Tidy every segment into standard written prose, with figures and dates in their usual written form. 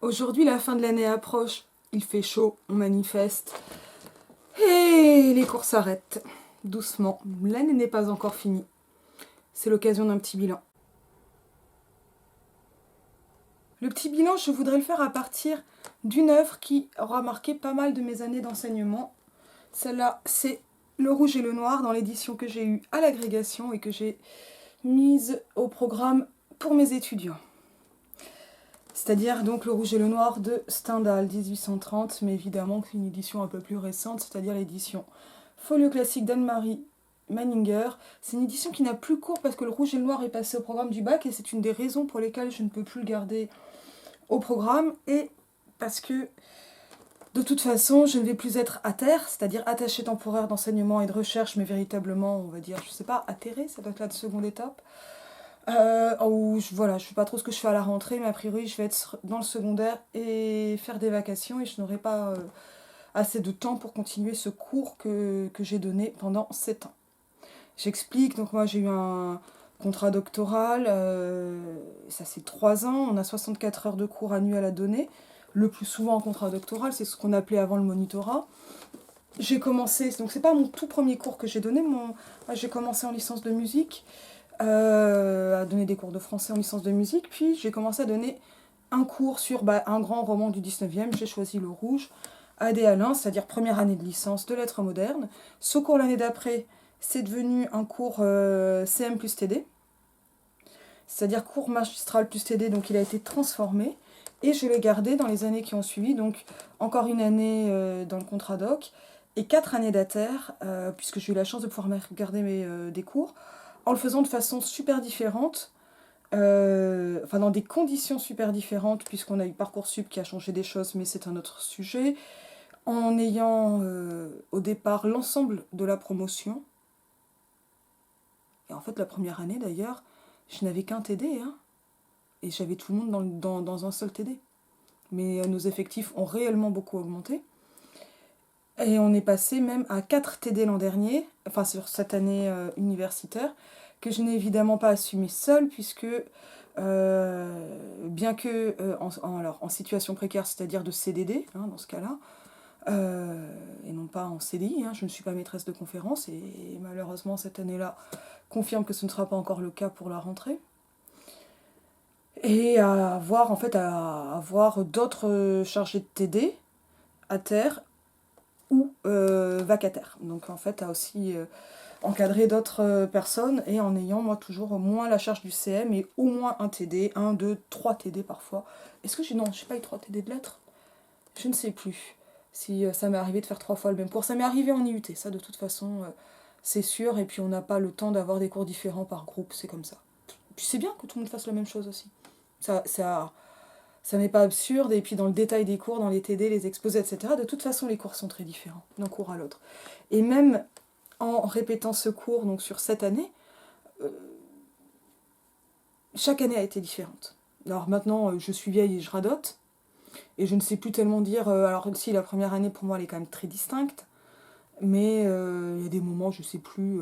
Aujourd'hui, la fin de l'année approche. Il fait chaud, on manifeste. Et les cours s'arrêtent. Doucement. L'année n'est pas encore finie. C'est l'occasion d'un petit bilan. Le petit bilan, je voudrais le faire à partir d'une œuvre qui aura marqué pas mal de mes années d'enseignement. Celle-là, c'est Le Rouge et le Noir dans l'édition que j'ai eue à l'agrégation et que j'ai mise au programme pour mes étudiants. C'est-à-dire donc Le Rouge et le Noir de Stendhal, 1830, mais évidemment c'est une édition un peu plus récente, c'est-à-dire l'édition Folio classique d'Anne-Marie Manninger. C'est une édition qui n'a plus cours parce que Le Rouge et le Noir est passé au programme du bac et c'est une des raisons pour lesquelles je ne peux plus le garder au programme et parce que de toute façon je ne vais plus être à terre, c'est-à-dire attaché temporaire d'enseignement et de recherche, mais véritablement, on va dire, je sais pas, atterré, ça doit être la seconde étape. Où je sais pas trop ce que je fais à la rentrée, mais a priori je vais être dans le secondaire et faire des vacations et je n'aurai pas assez de temps pour continuer ce cours que j'ai donné pendant 7 ans. J'explique, donc moi j'ai eu un contrat doctoral, ça c'est 3 ans, on a 64 heures de cours annuels à donner. Le plus souvent en contrat doctoral, c'est ce qu'on appelait avant le monitorat. J'ai commencé, donc c'est pas mon tout premier cours que j'ai donné, j'ai commencé en licence de musique. À donner des cours de français en licence de musique, puis j'ai commencé à donner un cours sur un grand roman du 19e, j'ai choisi Le Rouge, à des Alain, c'est-à-dire première année de licence de lettres modernes. Ce cours l'année d'après, c'est devenu un cours CM plus TD, c'est-à-dire cours magistral plus TD, donc il a été transformé, et je l'ai gardé dans les années qui ont suivi, donc encore une année dans le contrat doc, et 4 années d'ATER, puisque j'ai eu la chance de pouvoir garder des cours, en le faisant de façon super différente, dans des conditions super différentes, puisqu'on a eu Parcoursup qui a changé des choses, mais c'est un autre sujet, en ayant au départ l'ensemble de la promotion. Et en fait, la première année d'ailleurs, je n'avais qu'un TD, hein, et j'avais tout le monde dans un seul TD. Mais nos effectifs ont réellement beaucoup augmenté. Et on est passé même à 4 TD l'an dernier, enfin sur cette année universitaire, que je n'ai évidemment pas assumé seule, puisque bien que en situation précaire, c'est-à-dire de CDD, hein, dans ce cas-là, et non pas en CDI, hein, je ne suis pas maîtresse de conférence, et malheureusement cette année-là confirme que ce ne sera pas encore le cas pour la rentrée. Et à avoir d'autres chargés de TD à terre ou vacataires. Donc en fait, à aussi encadrer d'autres personnes et en ayant moi toujours au moins la charge du CM et au moins un TD, 1, 2, 3 TD parfois. Est-ce que j'ai... Non, je sais pas eu 3 TD de lettres. Je ne sais plus si ça m'est arrivé de faire 3 fois le même cours. Ça m'est arrivé en IUT, ça de toute façon c'est sûr, et puis on n'a pas le temps d'avoir des cours différents par groupe, c'est comme ça. Puis c'est bien que tout le monde fasse la même chose aussi. Ça n'est pas absurde, et puis dans le détail des cours, dans les TD, les exposés, etc., de toute façon les cours sont très différents d'un cours à l'autre. Et même en répétant ce cours donc sur cette année, chaque année a été différente. Alors maintenant, je suis vieille et je radote, et je ne sais plus tellement dire... alors si, la première année, pour moi, elle est quand même très distincte, mais il y a des moments, je ne sais plus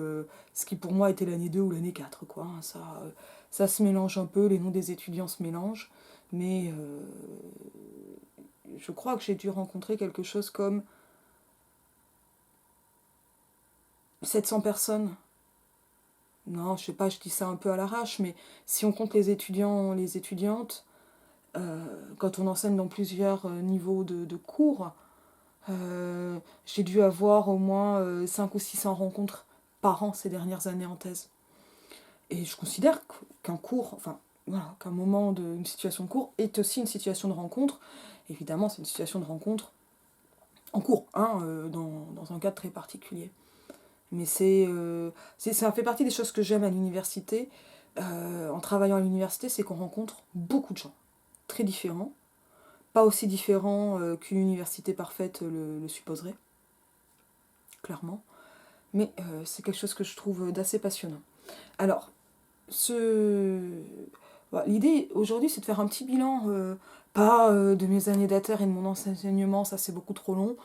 ce qui pour moi était l'année 2 ou l'année 4, quoi. Ça se mélange un peu, les noms des étudiants se mélangent, mais je crois que j'ai dû rencontrer quelque chose comme 700 personnes. Non, je sais pas, je dis ça un peu à l'arrache, mais si on compte les étudiants, les étudiantes, quand on enseigne dans plusieurs niveaux de cours, j'ai dû avoir au moins 5 ou 600 rencontres par an ces dernières années en thèse. Et je considère qu'un cours, enfin, voilà, qu'un moment une situation de cours est aussi une situation de rencontre. Évidemment, c'est une situation de rencontre en cours, hein, dans un cadre très particulier. Mais ça fait partie des choses que j'aime à l'université. En travaillant à l'université, c'est qu'on rencontre beaucoup de gens, très différents, pas aussi différents qu'une université parfaite le supposerait, clairement. Mais c'est quelque chose que je trouve d'assez passionnant. Alors, l'idée aujourd'hui, c'est de faire un petit bilan, pas de mes années d'ATER et de mon enseignement, ça c'est beaucoup trop long.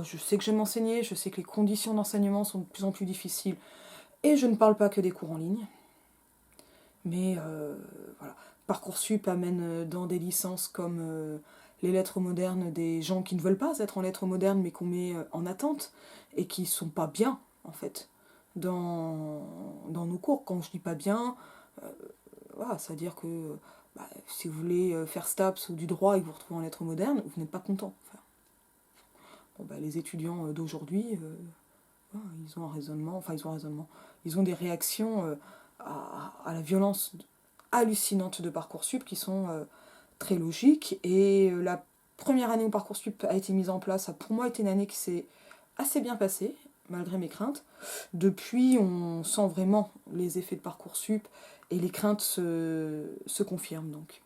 Je sais que j'aime enseigner, je sais que les conditions d'enseignement sont de plus en plus difficiles, et je ne parle pas que des cours en ligne. Mais voilà, Parcoursup amène dans des licences comme les lettres modernes des gens qui ne veulent pas être en lettres modernes, mais qu'on met en attente, et qui sont pas bien, en fait, dans nos cours. Quand je dis pas bien, euh, voilà, c'est-à-dire que bah, si vous voulez faire STAPS ou du droit et que vous vous retrouvez en lettres modernes, vous n'êtes pas content. Enfin, bon, bah, les étudiants d'aujourd'hui, voilà, ils ont un raisonnement, enfin ils ont un raisonnement, ils ont des réactions à la violence hallucinante de Parcoursup qui sont très logiques. Et la première année où Parcoursup a été mise en place a pour moi été une année qui s'est assez bien passée, malgré mes craintes. Depuis, on sent vraiment les effets de Parcoursup et les craintes se confirment. Donc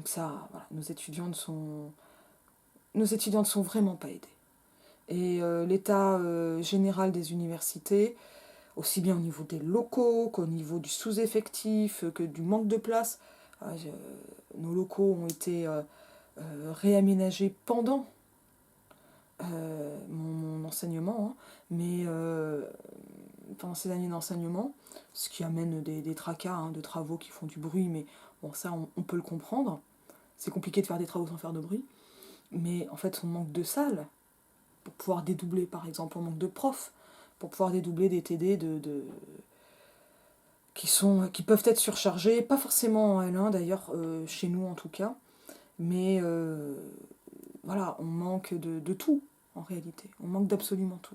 ça, voilà, nos étudiantes sont vraiment pas aidées. Et l'état général des universités, aussi bien au niveau des locaux qu'au niveau du sous-effectif, que du manque de place. Nos locaux ont été réaménagés pendant mon enseignement, hein, mais pendant ces années d'enseignement, ce qui amène des tracas, hein, de travaux qui font du bruit, mais bon, ça, on peut le comprendre. C'est compliqué de faire des travaux sans faire de bruit. Mais en fait, on manque de salles pour pouvoir dédoubler, par exemple. On manque de profs pour pouvoir dédoubler des TD qui peuvent être surchargés, pas forcément en L1 d'ailleurs, chez nous en tout cas, mais voilà, on manque de tout en réalité, on manque d'absolument tout.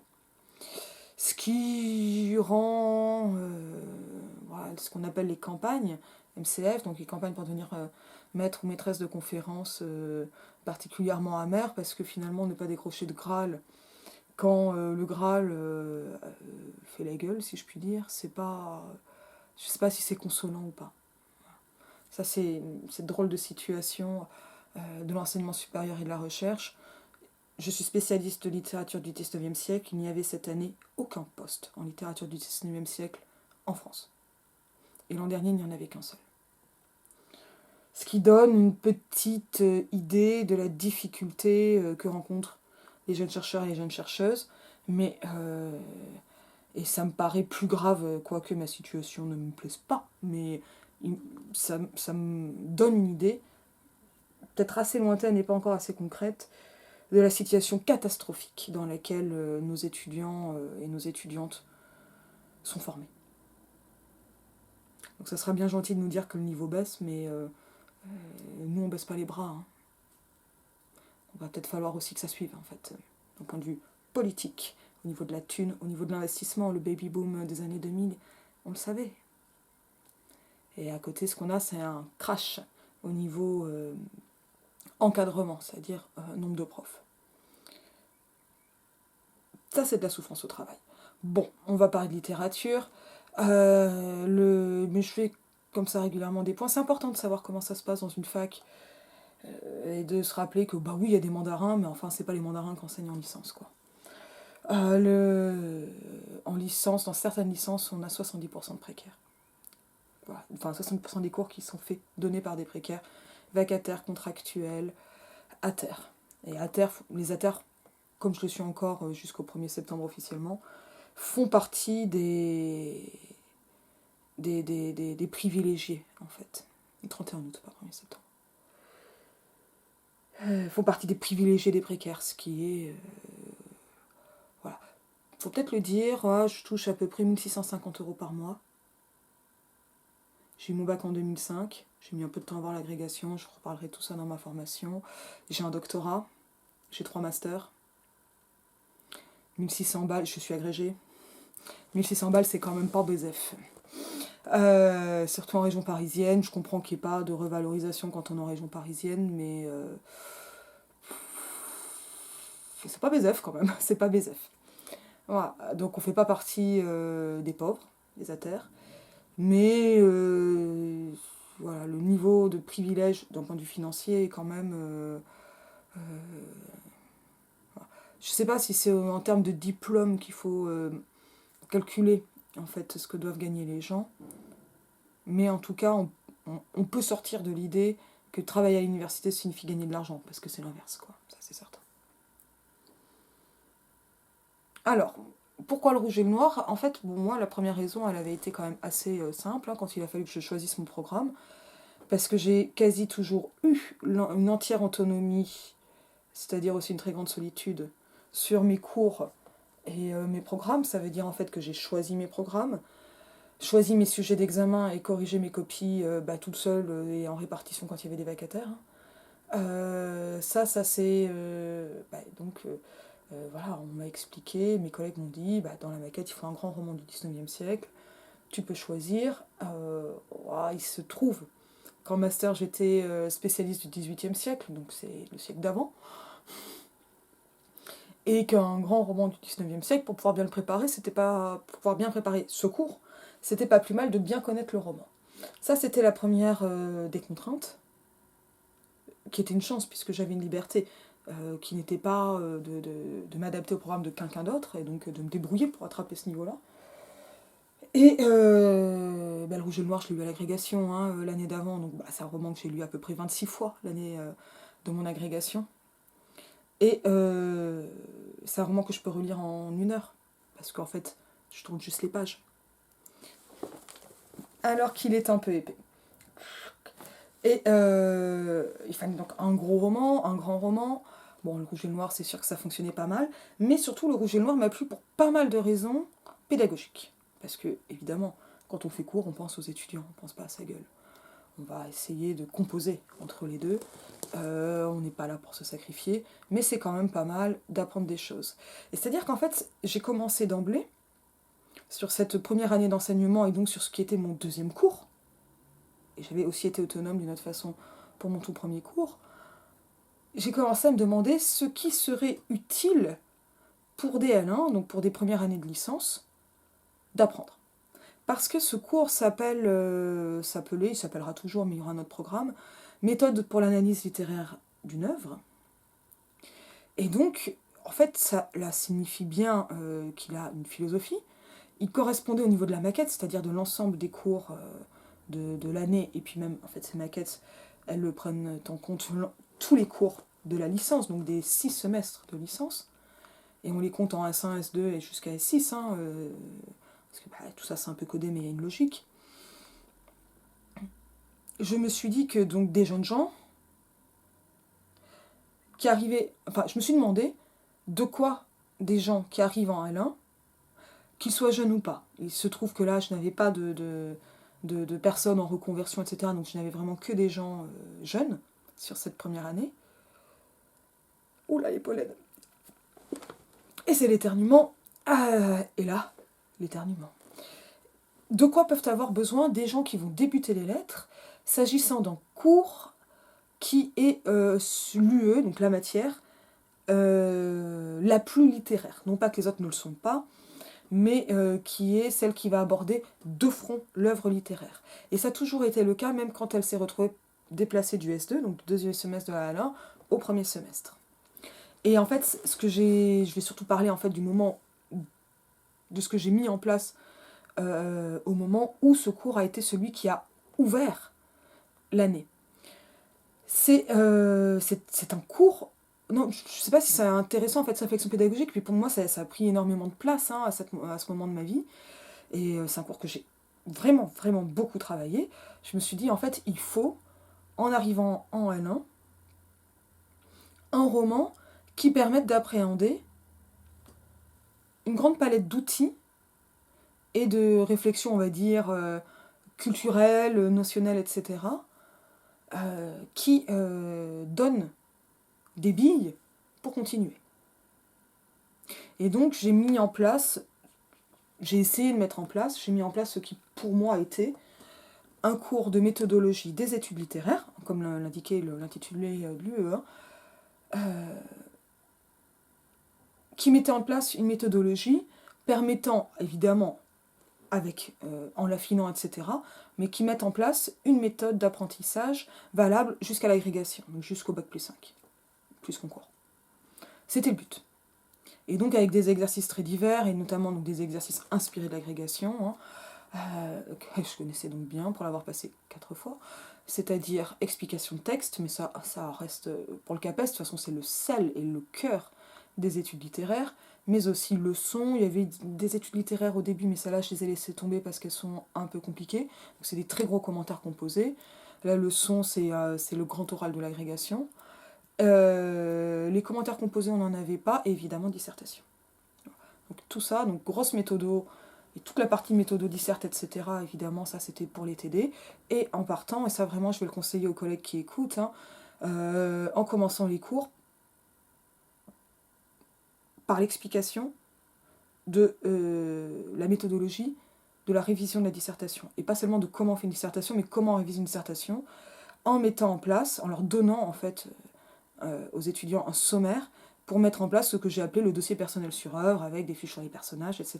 Ce qui rend voilà, ce qu'on appelle les campagnes MCF, donc les campagnes pour devenir maître ou maîtresse de conférences, particulièrement amères, parce que finalement ne pas décrocher de Graal quand le Graal fait la gueule, si je puis dire, c'est pas. Je sais pas si c'est consolant ou pas. Ça, c'est cette drôle de situation de l'enseignement supérieur et de la recherche. Je suis spécialiste de littérature du XIXe siècle. Il n'y avait cette année aucun poste en littérature du XIXe siècle en France. Et l'an dernier, il n'y en avait qu'un seul. Ce qui donne une petite idée de la difficulté que rencontrent les jeunes chercheurs et les jeunes chercheuses. Mais, et ça me paraît plus grave, quoique ma situation ne me plaise pas, mais ça me donne une idée, peut-être assez lointaine et pas encore assez concrète, de la situation catastrophique dans laquelle nos étudiants et nos étudiantes sont formés. Donc ça sera bien gentil de nous dire que le niveau baisse, mais nous on baisse pas les bras. Hein. On va peut-être falloir aussi que ça suive en fait, d'un point de vue politique, au niveau de la thune, au niveau de l'investissement, le baby boom des années 2000, on le savait. Et à côté, ce qu'on a, c'est un crash au niveau encadrement, c'est-à-dire nombre de profs. Ça, c'est de la souffrance au travail. Bon, on va parler de littérature. Mais je fais comme ça régulièrement des points. C'est important de savoir comment ça se passe dans une fac et de se rappeler que, bah oui, il y a des mandarins, mais enfin, c'est pas les mandarins qui enseignent en licence, quoi. En licence, dans certaines licences, on a 70% de précaires. Voilà. Enfin, 60% des cours qui sont faits, donnés par des précaires, vacataires, contractuels, ATER. Et ATER, les ATER, comme je le suis encore jusqu'au 1er septembre officiellement, font partie des privilégiés, en fait. Le 31 août, pas 1er septembre. Font partie des privilégiés des précaires, ce qui est... voilà. Faut peut-être le dire, je touche à peu près 1650 € par mois. J'ai eu mon bac en 2005, j'ai mis un peu de temps à avoir l'agrégation, je reparlerai tout ça dans ma formation. J'ai un doctorat, j'ai 3 masters. 1600 balles, je suis agrégée. 1600 balles, c'est quand même pas BZF. Surtout en région parisienne, je comprends qu'il n'y ait pas de revalorisation quand on est en région parisienne, mais c'est pas BZF quand même, c'est pas BZF. Voilà, donc on fait pas partie des pauvres, des ATER, mais voilà, le niveau de privilège d'un point de vue financier est quand même... voilà. Je sais pas si c'est en termes de diplôme qu'il faut calculer en fait ce que doivent gagner les gens, mais en tout cas on peut sortir de l'idée que travailler à l'université signifie gagner de l'argent, parce que c'est l'inverse, quoi, ça c'est certain. Alors, pourquoi le rouge et le noir? En fait, bon, moi, la première raison, elle avait été quand même assez simple, hein, quand il a fallu que je choisisse mon programme. parce que j'ai quasi toujours eu une entière autonomie, c'est-à-dire aussi une très grande solitude, sur mes cours et mes programmes. Ça veut dire en fait que j'ai choisi mes programmes, choisi mes sujets d'examen et corrigé mes copies toute seule et en répartition quand il y avait des vacataires. Ça c'est... voilà, on m'a expliqué, mes collègues m'ont dit, dans la maquette, il faut un grand roman du 19e siècle, tu peux choisir. Il se trouve qu'en master, j'étais spécialiste du 18e siècle, donc c'est le siècle d'avant, et qu'un grand roman du 19e siècle, pour pouvoir bien le préparer, c'était pas... pour pouvoir bien préparer ce cours, c'était pas plus mal de bien connaître le roman. Ça, c'était la première des contraintes, qui était une chance, puisque j'avais une liberté qui n'était pas de m'adapter au programme de quelqu'un d'autre, et donc de me débrouiller pour attraper ce niveau-là. Et le Rouge et le Noir, je l'ai lu à l'agrégation l'année d'avant, donc c'est un roman que j'ai lu à peu près 26 fois l'année de mon agrégation. Et c'est un roman que je peux relire en 1 heure, parce qu'en fait, je tourne juste les pages. Alors qu'il est un peu épais. Et il fallait donc un gros roman, un grand roman. Bon, le Rouge et le Noir, c'est sûr que ça fonctionnait pas mal, mais surtout, le Rouge et le Noir m'a plu pour pas mal de raisons pédagogiques. Parce que, évidemment, quand on fait cours, on pense aux étudiants, on pense pas à sa gueule. On va essayer de composer entre les deux. On n'est pas là pour se sacrifier, mais c'est quand même pas mal d'apprendre des choses. Et c'est-à-dire qu'en fait, j'ai commencé d'emblée, sur cette première année d'enseignement, et donc sur ce qui était mon deuxième cours, et j'avais aussi été autonome d'une autre façon pour mon tout premier cours, j'ai commencé à me demander ce qui serait utile pour des L1, donc pour des premières années de licence, d'apprendre. Parce que ce cours s'appelait, il s'appellera toujours, mais il y aura un autre programme, Méthode pour l'analyse littéraire d'une œuvre. Et donc, en fait, ça là, signifie bien qu'il a une philosophie. Il correspondait au niveau de la maquette, c'est-à-dire de l'ensemble des cours de l'année, et puis même, en fait, ces maquettes, elles le prennent en compte tous les cours de la licence, donc des 6 semestres de licence, et on les compte en S1, S2 et jusqu'à S6, parce que tout ça c'est un peu codé, mais il y a une logique. Je me suis dit que donc des jeunes gens qui arrivaient... Enfin, je me suis demandé de quoi des gens qui arrivent en L1, qu'ils soient jeunes ou pas. Il se trouve que là, je n'avais pas de personnes en reconversion, etc. Donc je n'avais vraiment que des gens jeunes sur cette première année. Oula, les pollens. Et c'est l'éternuement. Et là, l'éternuement. De quoi peuvent avoir besoin des gens qui vont débuter les lettres, s'agissant d'un cours qui est l'UE, donc la matière, la plus littéraire. Non pas que les autres ne le sont pas, mais qui est celle qui va aborder de front l'œuvre littéraire. Et ça a toujours été le cas, même quand elle s'est retrouvée déplacée du S2, donc du deuxième semestre de la L1, au premier semestre. Et en fait, je vais surtout parler en fait du moment, de ce que j'ai mis en place au moment où ce cours a été celui qui a ouvert l'année. C'est un cours... Non, je ne sais pas si c'est intéressant en fait, sa réflexion pédagogique, puis pour moi ça a pris énormément de place à ce moment de ma vie. Et c'est un cours que j'ai vraiment, vraiment beaucoup travaillé. Je me suis dit, en fait, il faut, en arrivant en L1, un roman qui permette d'appréhender une grande palette d'outils et de réflexion, on va dire, culturelle, notionnelle, etc., qui donne des billes pour continuer. Et donc j'ai mis en place, j'ai essayé de mettre en place, j'ai mis en place ce qui pour moi a été un cours de méthodologie des études littéraires, comme l'indiquait l'intitulé de l'UE1, qui mettait en place une méthodologie permettant, évidemment, en l'affinant, etc., mais qui met en place une méthode d'apprentissage valable jusqu'à l'agrégation, donc jusqu'au bac plus 5, plus concours. C'était le but. Et donc avec des exercices très divers, et notamment donc, des exercices inspirés de l'agrégation, que je connaissais donc bien pour l'avoir passé 4 fois, c'est-à-dire explication de texte, mais ça reste pour le CAPES, de toute façon c'est le sel et le cœur des études littéraires, mais aussi leçons. Il y avait des études littéraires au début, mais celles-là je les ai laissées tomber parce qu'elles sont un peu compliquées, donc c'est des très gros commentaires composés. La leçon, c'est le grand oral de l'agrégation. Les commentaires composés, on n'en avait pas, et évidemment, dissertation. Donc tout ça, donc grosse méthodo, et toute la partie méthodo, dissert, etc., évidemment, ça c'était pour les TD. Et en partant, et ça vraiment, je vais le conseiller aux collègues qui écoutent, hein, en commençant les cours, par l'explication de la méthodologie de la révision de la dissertation. Et pas seulement de comment on fait une dissertation, mais comment on révise une dissertation, en mettant en place, en leur donnant en fait aux étudiants un sommaire pour mettre en place ce que j'ai appelé le dossier personnel sur œuvre, avec des fiches sur les personnages, etc.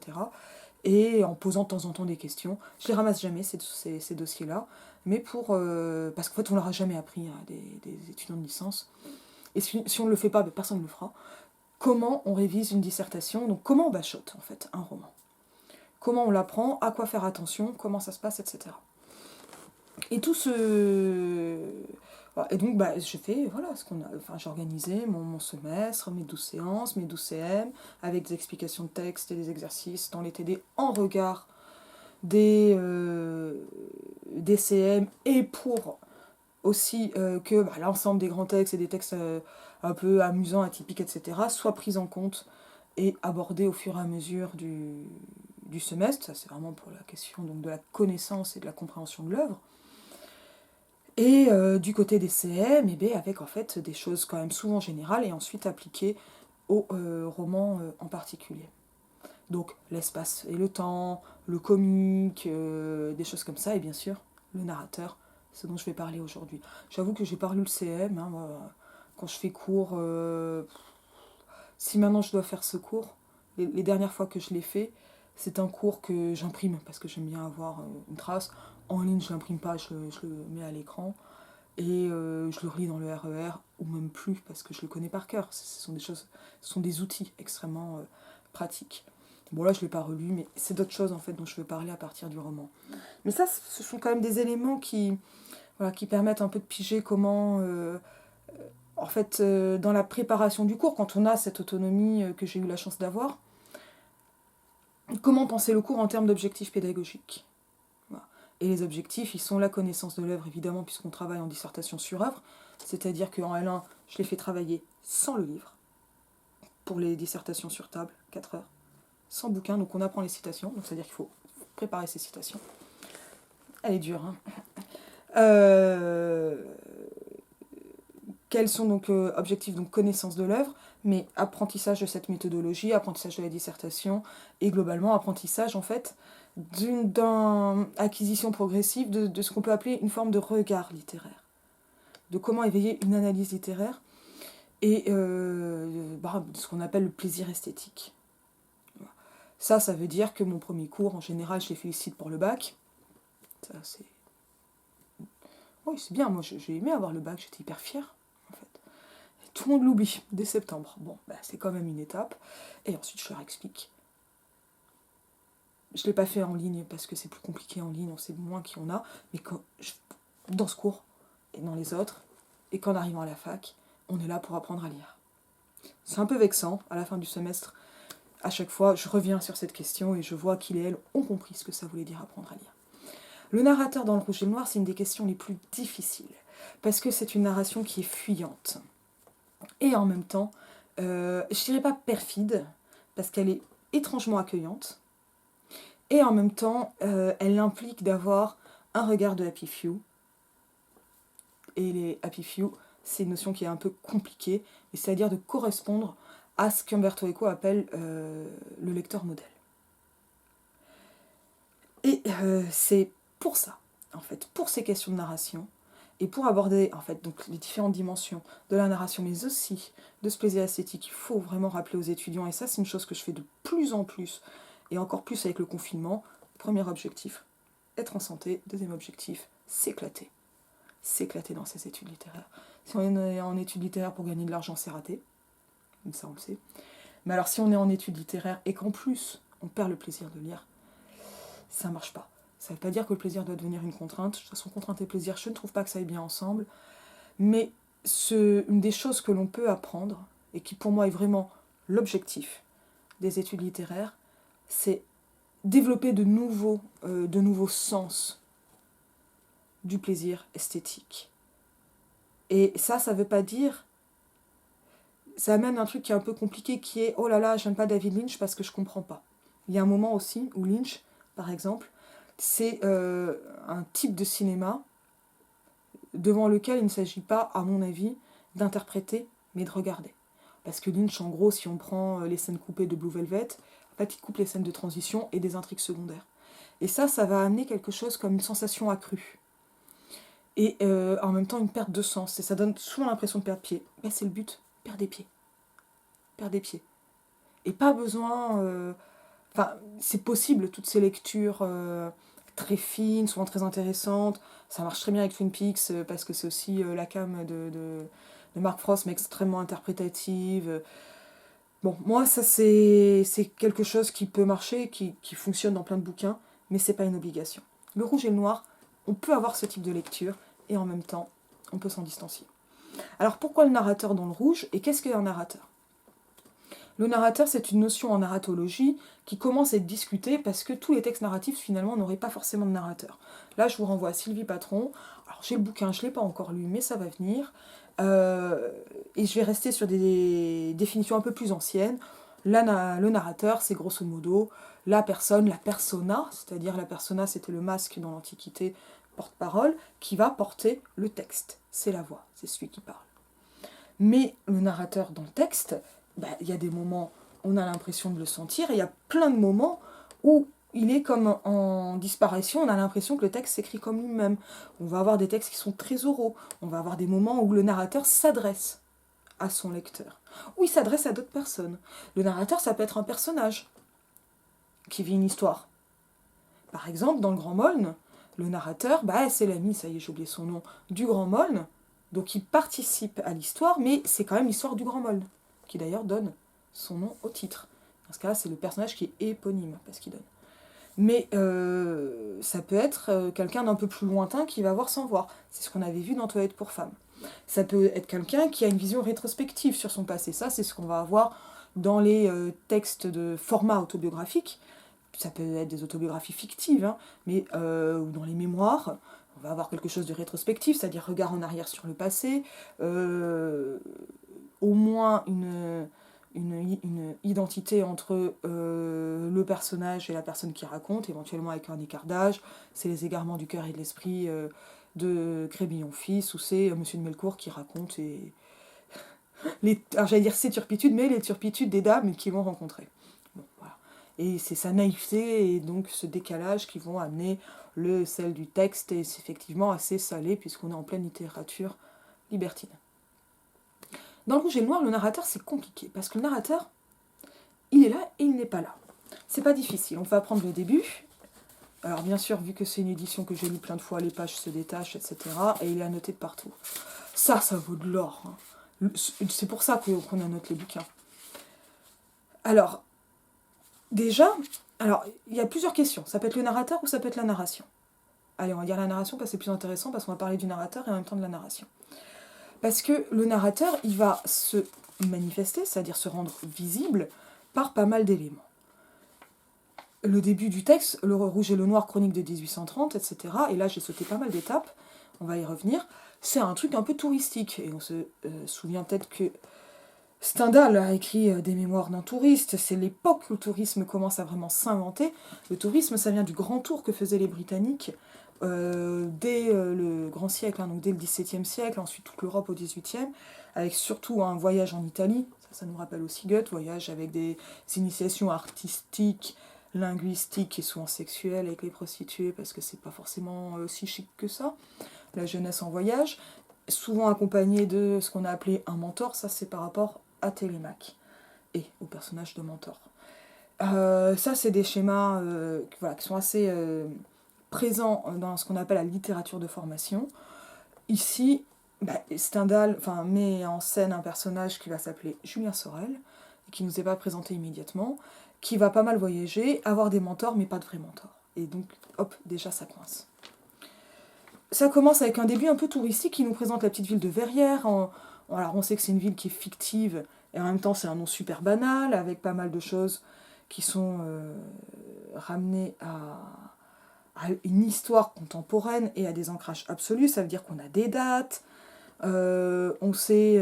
Et en posant de temps en temps des questions. Je les ramasse jamais, ces dossiers-là, mais parce qu'en fait, on leur a jamais appris à des étudiants de licence. Et si on ne le fait pas, ben, personne ne le fera. Comment on révise une dissertation, donc comment on bachote en fait un roman. Comment on l'apprend, à quoi faire attention, comment ça se passe, etc. Et tout ce... Voilà. Et donc, je fais, voilà, j'ai organisé mon semestre, mes 12 séances, mes 12 CM, avec des explications de texte et des exercices dans les TD en regard des CM, et pour aussi que l'ensemble des grands textes et des textes un peu amusants, atypiques, etc., soient pris en compte et abordés au fur et à mesure du semestre. Ça, c'est vraiment pour la question donc, de la connaissance et de la compréhension de l'œuvre. Et du côté des CM, avec en fait des choses quand même souvent générales et ensuite appliquées au roman en particulier. Donc l'espace et le temps, le comique, des choses comme ça, et bien sûr le narrateur, ce dont je vais parler aujourd'hui. J'avoue que j'ai pas relu le CM, hein, moi, quand je fais cours, si maintenant je dois faire ce cours, les dernières fois que je l'ai fait, c'est un cours que j'imprime, parce que j'aime bien avoir une trace. En ligne, je l'imprime pas, je le mets à l'écran, et je le relis dans le RER, ou même plus, parce que je le connais par cœur. Ce sont des outils extrêmement pratiques. Bon là je ne l'ai pas relu, mais c'est d'autres choses en fait dont je veux parler à partir du roman. Mais ça, ce sont quand même des éléments qui permettent un peu de piger comment, en fait, dans la préparation du cours, quand on a cette autonomie que j'ai eu la chance d'avoir, comment penser le cours en termes d'objectifs pédagogiques. Voilà. Et les objectifs, ils sont la connaissance de l'œuvre, évidemment, puisqu'on travaille en dissertation sur œuvre, c'est-à-dire qu'en L1, je l'ai fait travailler sans le livre, pour les dissertations sur table, 4 heures. Sans bouquin, donc on apprend les citations, donc c'est-à-dire qu'il faut préparer ses citations. Elle est dure, hein. Quels sont donc objectifs, donc connaissance de l'œuvre, mais apprentissage de cette méthodologie, apprentissage de la dissertation, et globalement apprentissage en fait d'une acquisition progressive de ce qu'on peut appeler une forme de regard littéraire, de comment éveiller une analyse littéraire et de ce qu'on appelle le plaisir esthétique. Ça veut dire que mon premier cours, en général, je les félicite pour le bac. Ça, c'est... Oui, c'est bien, moi j'ai aimé avoir le bac, j'étais hyper fière, en fait. Et tout le monde l'oublie, dès septembre. Bon, c'est quand même une étape. Et ensuite, je leur explique. Je ne l'ai pas fait en ligne, parce que c'est plus compliqué en ligne, on sait moins qui on a. Mais dans ce cours, et dans les autres, et qu'en arrivant à la fac, on est là pour apprendre à lire. C'est un peu vexant, à la fin du semestre. À chaque fois, je reviens sur cette question et je vois qu'il et elle ont compris ce que ça voulait dire apprendre à lire. Le narrateur dans le rouge et le noir, c'est une des questions les plus difficiles, parce que c'est une narration qui est fuyante. Et en même temps, je dirais pas perfide, parce qu'elle est étrangement accueillante, et en même temps, elle implique d'avoir un regard de happy few. Et les happy few, c'est une notion qui est un peu compliquée, c'est-à-dire de correspondre à ce qu'Umberto Eco appelle le lecteur modèle. Et c'est pour ça, en fait, pour ces questions de narration, et pour aborder en fait donc les différentes dimensions de la narration, mais aussi de ce plaisir esthétique, il faut vraiment rappeler aux étudiants, et ça c'est une chose que je fais de plus en plus, et encore plus avec le confinement. Premier objectif, être en santé. Deuxième objectif, s'éclater. S'éclater dans ses études littéraires. Si on est en études littéraires pour gagner de l'argent, c'est raté. Comme ça, on le sait. Mais alors, si on est en études littéraires et qu'en plus, on perd le plaisir de lire, ça marche pas. Ça veut pas dire que le plaisir doit devenir une contrainte. De toute façon, contrainte et plaisir, je ne trouve pas que ça aille bien ensemble. Mais une des choses que l'on peut apprendre, et qui pour moi est vraiment l'objectif des études littéraires, c'est développer de nouveaux sens du plaisir esthétique. Et ça veut pas dire... Ça amène un truc qui est un peu compliqué, qui est « Oh là là, j'aime pas David Lynch parce que je comprends pas ». Il y a un moment aussi où Lynch, par exemple, c'est un type de cinéma devant lequel il ne s'agit pas, à mon avis, d'interpréter, mais de regarder. Parce que Lynch, en gros, si on prend les scènes coupées de Blue Velvet, en fait, il coupe les scènes de transition et des intrigues secondaires. Et ça va amener quelque chose comme une sensation accrue. Et en même temps, une perte de sens. Et ça donne souvent l'impression de perdre pied. Mais c'est le but, perdre des pieds. Perdre des pieds. Et pas besoin... Enfin, c'est possible, toutes ces lectures très fines, souvent très intéressantes. Ça marche très bien avec Twin Peaks, parce que c'est aussi la came de Mark Frost, mais extrêmement interprétative. Bon, moi, ça, c'est quelque chose qui peut marcher, qui fonctionne dans plein de bouquins, mais c'est pas une obligation. Le rouge et le noir, on peut avoir ce type de lecture, et en même temps, on peut s'en distancier. Alors, pourquoi le narrateur dans le rouge, et qu'est-ce qu'un narrateur ? Le narrateur, c'est une notion en narratologie qui commence à être discutée parce que tous les textes narratifs, finalement, n'auraient pas forcément de narrateur. Là, je vous renvoie à Sylvie Patron. Alors, j'ai le bouquin, je ne l'ai pas encore lu, mais ça va venir. Et je vais rester sur des définitions un peu plus anciennes. Le narrateur, c'est grosso modo la personne, la persona, c'est-à-dire la persona, c'était le masque dans l'Antiquité, porte-parole, qui va porter le texte. C'est la voix, c'est celui qui parle. Mais le narrateur dans le texte, y a des moments où on a l'impression de le sentir, et il y a plein de moments où il est comme en disparition, on a l'impression que le texte s'écrit comme lui-même. On va avoir des textes qui sont très oraux, on va avoir des moments où le narrateur s'adresse à son lecteur, ou il s'adresse à d'autres personnes. Le narrateur, ça peut être un personnage qui vit une histoire. Par exemple, dans le Grand Moln, le narrateur, c'est l'ami, ça y est, j'ai oublié son nom, du Grand Moln, donc il participe à l'histoire, mais c'est quand même l'histoire du Grand Moln, qui d'ailleurs donne son nom au titre. Dans ce cas-là, c'est le personnage qui est éponyme, parce qu'il donne. Mais ça peut être quelqu'un d'un peu plus lointain qui va voir sans voir. C'est ce qu'on avait vu dans Toilette pour femmes. Ça peut être quelqu'un qui a une vision rétrospective sur son passé. Ça, c'est ce qu'on va avoir dans les textes de format autobiographique. Ça peut être des autobiographies fictives, hein, mais ou dans les mémoires. On va avoir quelque chose de rétrospectif, c'est-à-dire regard en arrière sur le passé, au moins une identité entre le personnage et la personne qui raconte, éventuellement avec un écart d'âge. C'est les égarements du cœur et de l'esprit de Crébillon fils, ou c'est Monsieur de Melcourt qui raconte alors j'allais dire ses turpitudes, mais les turpitudes des dames qu'ils vont rencontrer. Bon, voilà. Et c'est sa naïveté et donc ce décalage qui vont amener le sel du texte, et c'est effectivement assez salé puisqu'on est en pleine littérature libertine. Dans le rouge et le noir, le narrateur, c'est compliqué, parce que le narrateur, il est là et il n'est pas là. C'est pas difficile, on va apprendre le début. Alors bien sûr, vu que c'est une édition que j'ai lue plein de fois, les pages se détachent, etc. Et il est annoté de partout. Ça vaut de l'or. Hein. C'est pour ça qu'on annote les bouquins. Alors, déjà, il y a plusieurs questions. Ça peut être le narrateur ou ça peut être la narration. Allez, on va dire la narration parce que c'est plus intéressant, parce qu'on va parler du narrateur et en même temps de la narration. Parce que le narrateur, il va se manifester, c'est-à-dire se rendre visible, par pas mal d'éléments. Le début du texte, le rouge et le noir, chronique de 1830, etc., et là j'ai sauté pas mal d'étapes, on va y revenir, c'est un truc un peu touristique, et on se souvient peut-être que Stendhal a écrit des mémoires d'un touriste, c'est l'époque où le tourisme commence à vraiment s'inventer. Le tourisme, ça vient du grand tour que faisaient les Britanniques, dès le grand siècle, hein, donc dès le XVIIe siècle, ensuite toute l'Europe au XVIIIe, avec surtout un voyage en Italie, ça nous rappelle aussi Goethe, voyage avec des initiations artistiques, linguistiques et souvent sexuelles avec les prostituées, parce que c'est pas forcément si chic que ça, la jeunesse en voyage, souvent accompagné de ce qu'on a appelé un mentor, ça c'est par rapport à Télémaque et au personnage de mentor. Ça c'est des schémas qui sont assez... présent dans ce qu'on appelle la littérature de formation. Ici, Stendhal met en scène un personnage qui va s'appeler Julien Sorel, qui ne nous est pas présenté immédiatement, qui va pas mal voyager, avoir des mentors, mais pas de vrais mentors. Et donc, hop, déjà ça coince. Ça commence avec un début un peu touristique qui nous présente la petite ville de Verrières. Alors on sait que c'est une ville qui est fictive, et en même temps c'est un nom super banal, avec pas mal de choses qui sont ramenées à une histoire contemporaine et à des ancrages absolus. Ça veut dire qu'on a des dates, on sait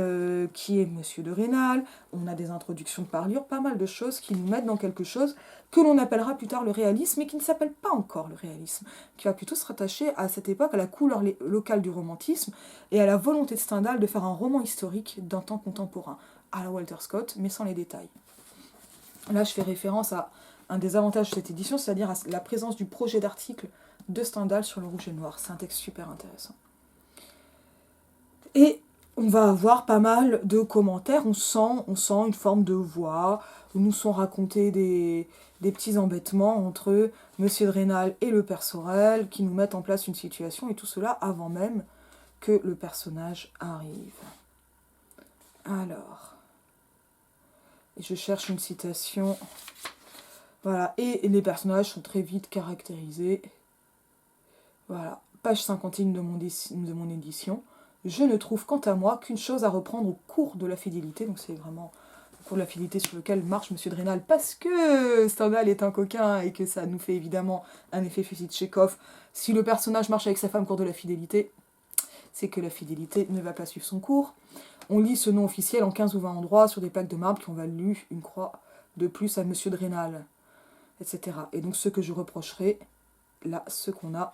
qui est Monsieur de Rênal, on a des introductions de parlure, pas mal de choses qui nous mettent dans quelque chose que l'on appellera plus tard le réalisme, mais qui ne s'appelle pas encore le réalisme, qui va plutôt se rattacher à cette époque, à la couleur locale du romantisme, et à la volonté de Stendhal de faire un roman historique d'un temps contemporain, à la Walter Scott, mais sans les détails. Là, je fais référence à un des avantages de cette édition, c'est-à-dire à la présence du projet d'article de Stendhal sur le rouge et le noir. C'est un texte super intéressant. Et on va avoir pas mal de commentaires, on sent une forme de voix, où nous sont racontés des petits embêtements entre Monsieur de Rênal et le père Sorel, qui nous mettent en place une situation, et tout cela avant même que le personnage arrive. Alors, je cherche une citation. Voilà, et les personnages sont très vite caractérisés. Voilà, page 51 de mon édition. Je ne trouve quant à moi qu'une chose à reprendre au cours de la fidélité, donc c'est vraiment au cours de la fidélité sur lequel marche Monsieur de Rênal, parce que Stendhal est un coquin et que ça nous fait évidemment un effet fusil de Tchekhov. Si le personnage marche avec sa femme au cours de la fidélité, c'est que la fidélité ne va pas suivre son cours. On lit ce nom officiel en 15 ou 20 endroits sur des plaques de marbre qui ont valu une croix de plus à Monsieur de Rênal, etc. Et donc ce que je reprocherai, là, ce qu'on a,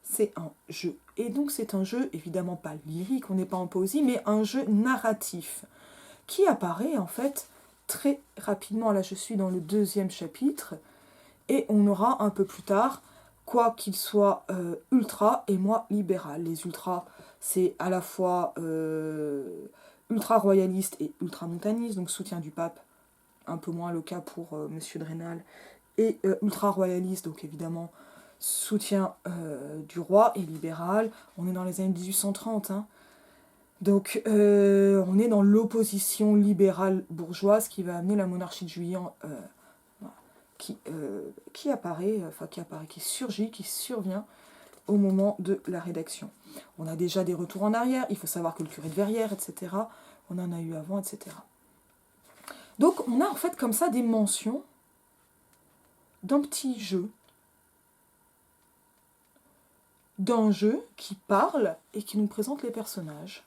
c'est un jeu. Et donc c'est un jeu, évidemment pas lyrique, on n'est pas en poésie, mais un jeu narratif, qui apparaît en fait très rapidement. Là je suis dans le 2e chapitre, et on aura un peu plus tard, quoi qu'il soit ultra et moi libéral. Les ultras, c'est à la fois ultra-royaliste et ultra-montaniste, donc soutien du pape, un peu moins le cas pour Monsieur de Rênal, et ultra-royaliste, donc évidemment soutien du roi et libéral. On est dans les années 1830, hein. Donc on est dans l'opposition libérale bourgeoise qui va amener la monarchie de Juillet qui surgit, qui survient au moment de la rédaction. On a déjà des retours en arrière, il faut savoir que le curé de Verrières, etc., on en a eu avant, etc. Donc on a en fait comme ça des mentions d'un petit jeu, d'un jeu qui parle et qui nous présente les personnages.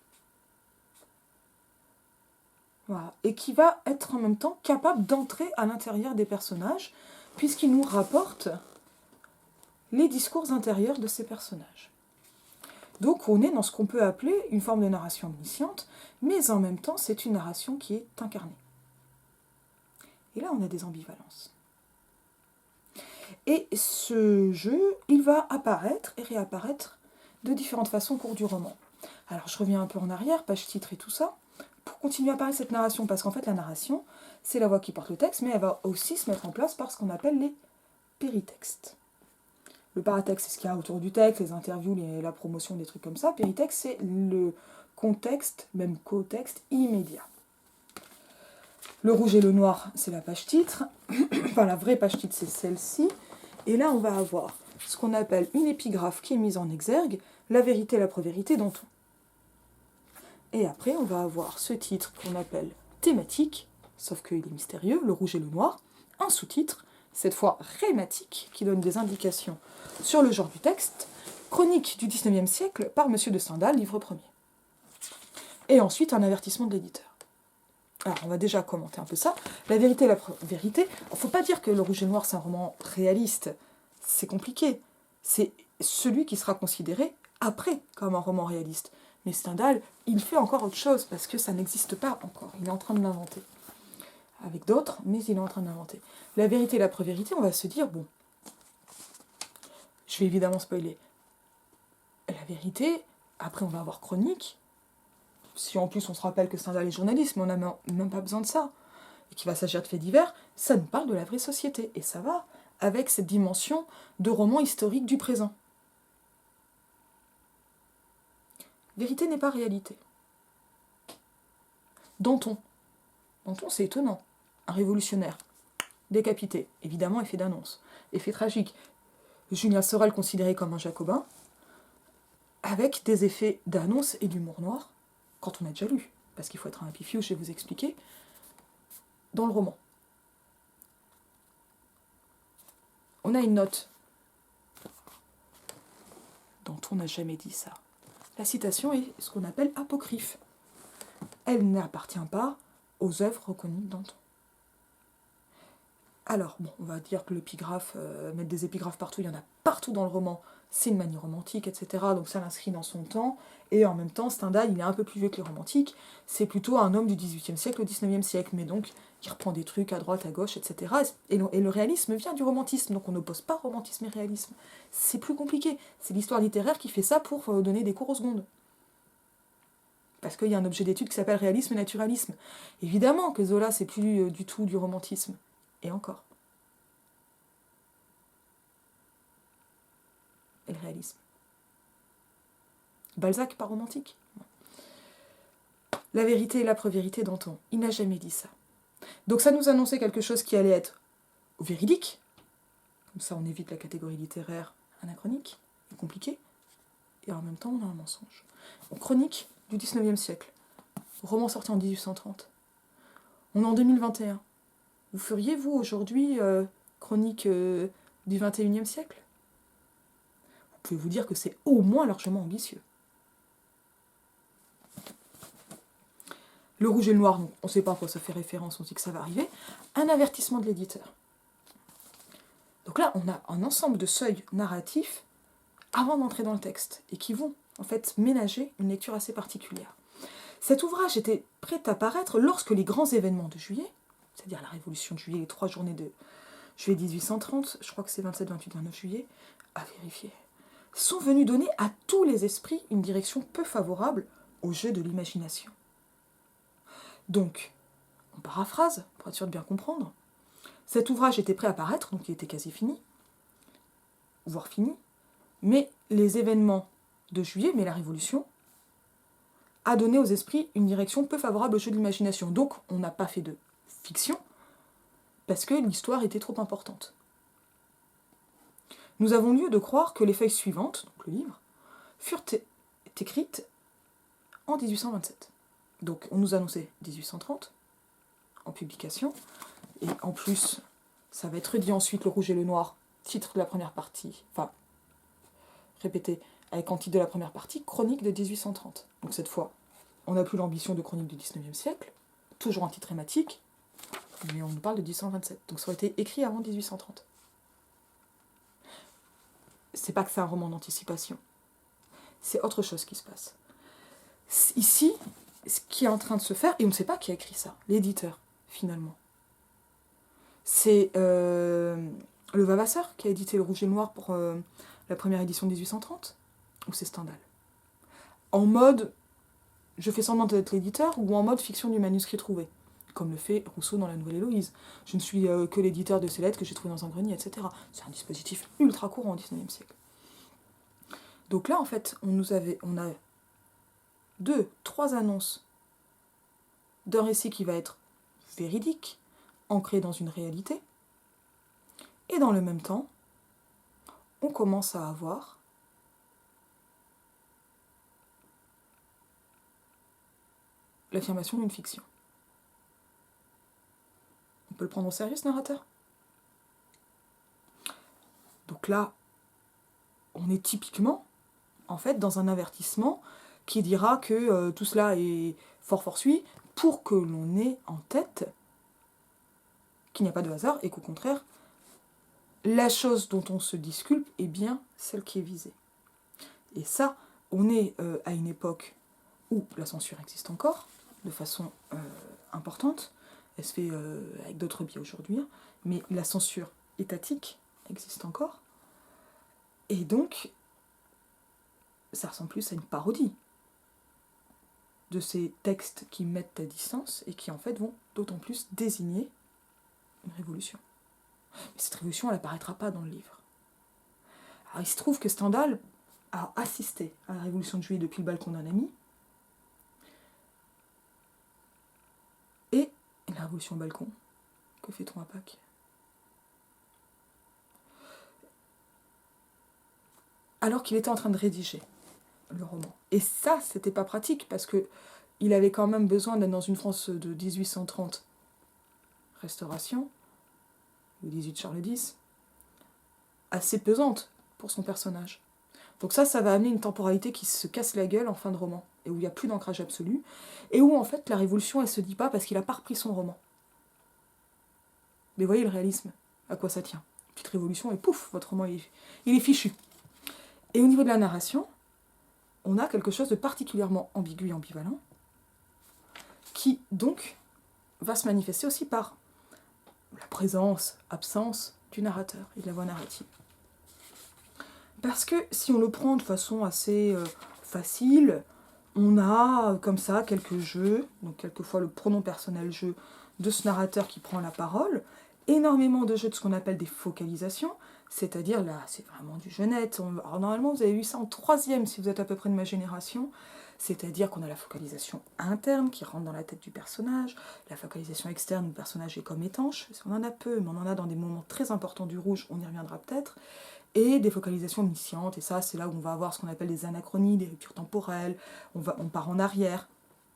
Voilà. Et qui va être en même temps capable d'entrer à l'intérieur des personnages, puisqu'il nous rapporte les discours intérieurs de ces personnages. Donc on est dans ce qu'on peut appeler une forme de narration omnisciente, mais en même temps c'est une narration qui est incarnée. Et là on a des ambivalences. Et ce jeu, il va apparaître et réapparaître de différentes façons au cours du roman. Alors je reviens un peu en arrière, page titre et tout ça, pour continuer à parler de cette narration, parce qu'en fait la narration, c'est la voix qui porte le texte, mais elle va aussi se mettre en place par ce qu'on appelle les péritextes. Le paratexte, c'est ce qu'il y a autour du texte, les interviews, la promotion, des trucs comme ça. Péritexte, c'est le contexte, même co-texte immédiat. Le rouge et le noir, c'est la page titre. Enfin, la vraie page titre, c'est celle-ci. Et là, on va avoir ce qu'on appelle une épigraphe qui est mise en exergue, la vérité, la pré-vérité dans tout. Et après, on va avoir ce titre qu'on appelle thématique, sauf qu'il est mystérieux, le rouge et le noir. Un sous-titre, cette fois rématique, qui donne des indications sur le genre du texte. Chronique du XIXe siècle par Monsieur de Stendhal, livre premier. Et ensuite, un avertissement de l'éditeur. Alors, on va déjà commenter un peu ça. La vérité, la vérité. Il ne faut pas dire que Le Rouge et le Noir, c'est un roman réaliste. C'est compliqué. C'est celui qui sera considéré après comme un roman réaliste. Mais Stendhal, il fait encore autre chose, parce que ça n'existe pas encore. Il est en train de l'inventer. Avec d'autres, mais il est en train de l'inventer. La vérité et la pré-vérité, on va se dire, bon, je vais évidemment spoiler. La vérité, après on va avoir chronique. Si en plus on se rappelle que Stendhal est journaliste, mais on n'a même pas besoin de ça, et qu'il va s'agir de faits divers, ça nous parle de la vraie société. Et ça va avec cette dimension de roman historique du présent. Vérité n'est pas réalité. Danton. Danton, c'est étonnant. Un révolutionnaire. Décapité. Évidemment, effet d'annonce. Effet tragique. Julien Sorel considéré comme un jacobin, avec des effets d'annonce et d'humour noir, quand on a déjà lu, parce qu'il faut être un happy few, je vais vous expliquer, dans le roman. On a une note Danton n'a jamais dit ça. La citation est ce qu'on appelle apocryphe. Elle n'appartient pas aux œuvres reconnues de Danton. Alors, bon, on va dire que l'épigraphe, mettre des épigraphes partout, il y en a partout dans le roman, c'est une manie romantique, etc. Donc ça l'inscrit dans son temps. Et en même temps, Stendhal, il est un peu plus vieux que les romantiques. C'est plutôt un homme du XVIIIe siècle au XIXe siècle. Mais donc, il reprend des trucs à droite, à gauche, etc. Et le réalisme vient du romantisme. Donc on n'oppose pas romantisme et réalisme. C'est plus compliqué. C'est l'histoire littéraire qui fait ça pour donner des cours aux secondes. Parce qu'il y a un objet d'étude qui s'appelle réalisme et naturalisme. Évidemment que Zola, c'est plus du tout du romantisme. Et encore. Et le réalisme. Balzac, pas romantique. La vérité et l'après-vérité, Danton. Il n'a jamais dit ça. Donc ça nous annonçait quelque chose qui allait être véridique. Comme ça, on évite la catégorie littéraire anachronique et compliquée. Et en même temps, on a un mensonge. Donc, chronique du XIXe siècle. Roman sorti en 1830. On est en 2021. Vous feriez, vous, aujourd'hui, chronique du XXIe siècle ? Vous pouvez vous dire que c'est au moins largement ambitieux. Le rouge et le noir, on ne sait pas à quoi ça fait référence, on dit que ça va arriver. Un avertissement de l'éditeur. Donc là, on a un ensemble de seuils narratifs avant d'entrer dans le texte, et qui vont, en fait, ménager une lecture assez particulière. Cet ouvrage était prêt à paraître lorsque les grands événements de juillet, c'est-à-dire la Révolution de juillet, les 3 journées de juillet 1830, je crois que c'est 27, 28, 29 juillet, à vérifier, sont venus donner à tous les esprits une direction peu favorable au jeu de l'imagination. Donc, on paraphrase, pour être sûr de bien comprendre, cet ouvrage était prêt à paraître, donc il était quasi fini, voire fini, mais les événements de juillet, mais la Révolution, a donné aux esprits une direction peu favorable au jeu de l'imagination. Donc, on n'a pas fait de fiction, parce que l'histoire était trop importante. Nous avons lieu de croire que les feuilles suivantes, donc le livre, furent écrites en 1827. Donc, on nous annonçait 1830, en publication, et en plus, ça va être dit ensuite, Le Rouge et le Noir, titre de la première partie, enfin, répété, avec en titre de la première partie, Chronique de 1830. Donc cette fois, on n'a plus l'ambition de Chronique du XIXe siècle, toujours en titre thématique, mais on nous parle de 1827. Donc ça aurait été écrit avant 1830. C'est pas que c'est un roman d'anticipation. C'est autre chose qui se passe. Ici, ce qui est en train de se faire, et on ne sait pas qui a écrit ça, l'éditeur, finalement. C'est le Vavasseur qui a édité Le Rouge et le Noir pour la première édition de 1830, ou c'est Stendhal ? En mode, je fais semblant d'être l'éditeur, ou en mode fiction du manuscrit trouvé, comme le fait Rousseau dans La Nouvelle Héloïse. Je ne suis que l'éditeur de ces lettres que j'ai trouvées dans un grenier, etc. C'est un dispositif ultra courant au XIXe siècle. Donc là, en fait, on a 2, 3 annonces d'un récit qui va être véridique, ancré dans une réalité, et dans le même temps, on commence à avoir l'affirmation d'une fiction. On peut le prendre au sérieux, ce narrateur ? Donc là, on est typiquement, en fait, dans un avertissement qui dira que tout cela est fort fortuit pour que l'on ait en tête qu'il n'y a pas de hasard et qu'au contraire, la chose dont on se disculpe est bien celle qui est visée. Et ça, on est à une époque où la censure existe encore, de façon importante. Elle se fait avec d'autres biais aujourd'hui, hein, mais la censure étatique existe encore. Et donc, ça ressemble plus à une parodie de ces textes qui mettent à distance et qui en fait vont d'autant plus désigner une révolution. Mais cette révolution, elle n'apparaîtra pas dans le livre. Alors il se trouve que Stendhal a assisté à la révolution de juillet depuis le balcon d'un ami, et la révolution au balcon, que fait-on à Pâques ? Alors qu'il était en train de rédiger le roman. Et ça, c'était pas pratique, parce que il avait quand même besoin d'être dans une France de 1830, Restauration, ou 18 Charles X, assez pesante pour son personnage. Donc ça va amener une temporalité qui se casse la gueule en fin de roman, et où il n'y a plus d'ancrage absolu, et où en fait la révolution elle se dit pas parce qu'il n'a pas repris son roman. Mais voyez le réalisme, à quoi ça tient. Petite révolution et pouf, votre roman il est fichu. Et au niveau de la narration, on a quelque chose de particulièrement ambigu et ambivalent, qui donc va se manifester aussi par la présence, absence du narrateur et de la voix narrative. Parce que si on le prend de façon assez facile, on a comme ça quelques jeux, donc quelquefois le pronom personnel jeu de ce narrateur qui prend la parole, énormément de jeux de ce qu'on appelle des focalisations, c'est-à-dire là c'est vraiment du jeunette. Alors normalement vous avez vu ça en 3e si vous êtes à peu près de ma génération, c'est-à-dire qu'on a la focalisation interne qui rentre dans la tête du personnage, la focalisation externe où le personnage est comme étanche, on en a peu, mais on en a dans des moments très importants du rouge, on y reviendra peut-être, et des focalisations omniscientes, et ça c'est là où on va avoir ce qu'on appelle des anachronies, des ruptures temporelles, on part en arrière,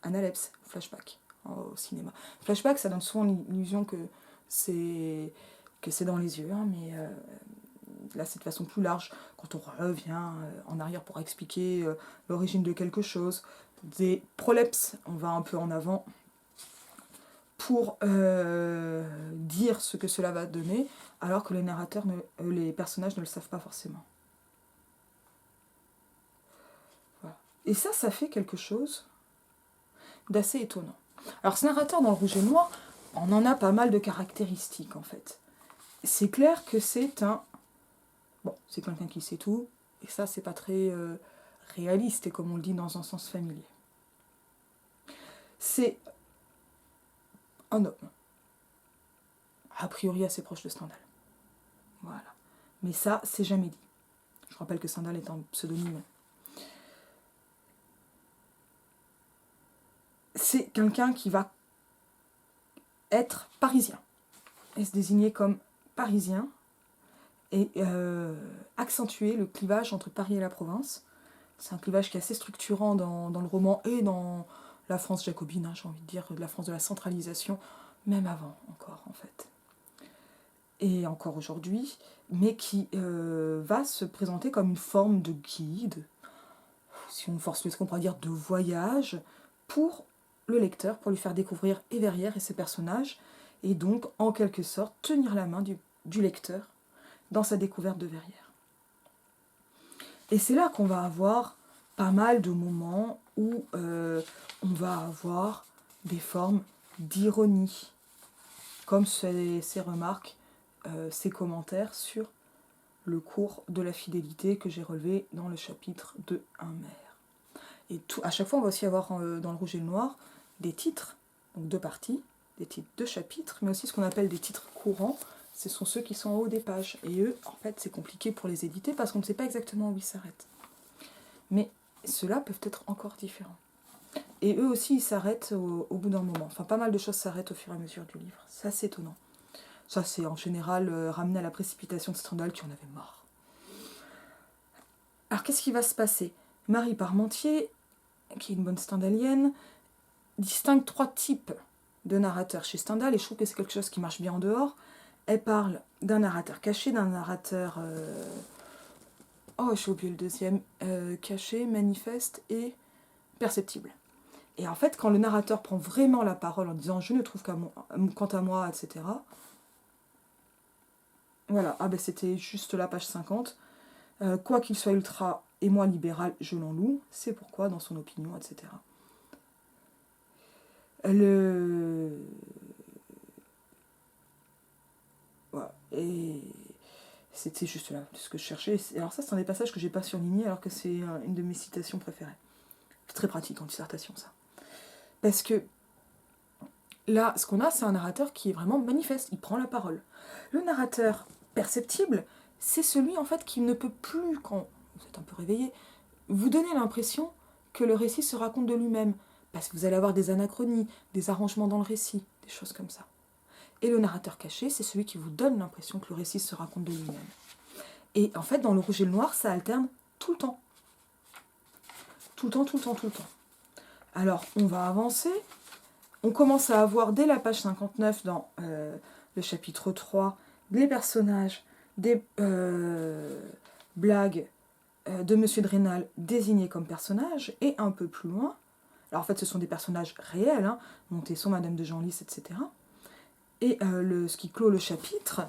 analepse, flashback au cinéma. Flashback ça donne souvent l'illusion que c'est dans les yeux, hein, mais là c'est de façon plus large, quand on revient en arrière pour expliquer l'origine de quelque chose. Des prolepses, on va un peu en avant pour dire ce que cela va donner, alors que les narrateurs, les personnages ne le savent pas forcément. Voilà. Et ça fait quelque chose d'assez étonnant. Alors ce narrateur dans le rouge et noir, on en a pas mal de caractéristiques en fait. C'est clair que c'est un... Bon, c'est quelqu'un qui sait tout, et ça c'est pas très réaliste, et comme on le dit dans un sens familier. C'est un homme, a priori assez proche de Stendhal. Voilà. Mais ça, c'est jamais dit. Je rappelle que Stendhal est un pseudonyme. C'est quelqu'un qui va être parisien, et se désigner comme parisien, et accentuer le clivage entre Paris et la province. C'est un clivage qui est assez structurant dans le roman et dans la France jacobine, hein, j'ai envie de dire, la France de la centralisation, même avant encore en fait. Et encore aujourd'hui, mais qui va se présenter comme une forme de guide, si on force le, ce qu'on pourrait dire de voyage, pour le lecteur, pour lui faire découvrir et Verrières et ses personnages, et donc en quelque sorte tenir la main du lecteur dans sa découverte de Verrières. Et c'est là qu'on va avoir pas mal de moments où on va avoir des formes d'ironie, comme ces remarques, ces commentaires sur le cours de la fidélité que j'ai relevé dans le chapitre de Un maire. Et à chaque fois, on va aussi avoir dans le rouge et le noir des titres, donc 2 parties, des titres de chapitres, mais aussi ce qu'on appelle des titres courants. Ce sont ceux qui sont en haut des pages. Et eux, en fait, c'est compliqué pour les éditer parce qu'on ne sait pas exactement où ils s'arrêtent. Mais ceux-là peuvent être encore différents. Et eux aussi, ils s'arrêtent au bout d'un moment. Enfin, pas mal de choses s'arrêtent au fur et à mesure du livre. C'est assez étonnant. Ça, c'est en général ramené à la précipitation de Stendhal qui en avait marre. Alors, qu'est-ce qui va se passer ? Marie Parmentier, qui est une bonne stendhalienne, distingue 3 types de narrateurs chez Stendhal, et je trouve que c'est quelque chose qui marche bien en dehors. Elle parle d'un narrateur caché, d'un narrateur... Oh, j'ai oublié le deuxième. Caché, manifeste et perceptible. Et en fait, quand le narrateur prend vraiment la parole en disant « je ne trouve quant à moi », etc. Voilà, ah ben c'était juste la page 50. Quoi qu'il soit ultra et moi libéral, je l'en loue. C'est pourquoi, dans son opinion, etc. Voilà. Et c'était juste là, ce que je cherchais. Alors ça, c'est un des passages que j'ai pas surligné, alors que c'est une de mes citations préférées. C'est très pratique en dissertation, ça. Parce que là, ce qu'on a, c'est un narrateur qui est vraiment manifeste, il prend la parole. Le narrateur perceptible, c'est celui en fait qui ne peut plus, quand vous êtes un peu réveillé, vous donner l'impression que le récit se raconte de lui-même, parce que vous allez avoir des anachronies, des arrangements dans le récit, des choses comme ça. Et le narrateur caché, c'est celui qui vous donne l'impression que le récit se raconte de lui-même. Et en fait, dans le rouge et le noir, ça alterne tout le temps. Tout le temps, tout le temps, tout le temps. Alors, on va avancer. On commence à avoir, dès la page 59, dans le chapitre 3, des personnages, des blagues de Monsieur de Rênal désignés comme personnages, et un peu plus loin, alors en fait ce sont des personnages réels, hein, Montesson, Madame de Genlis, etc. Et ce qui clôt le chapitre,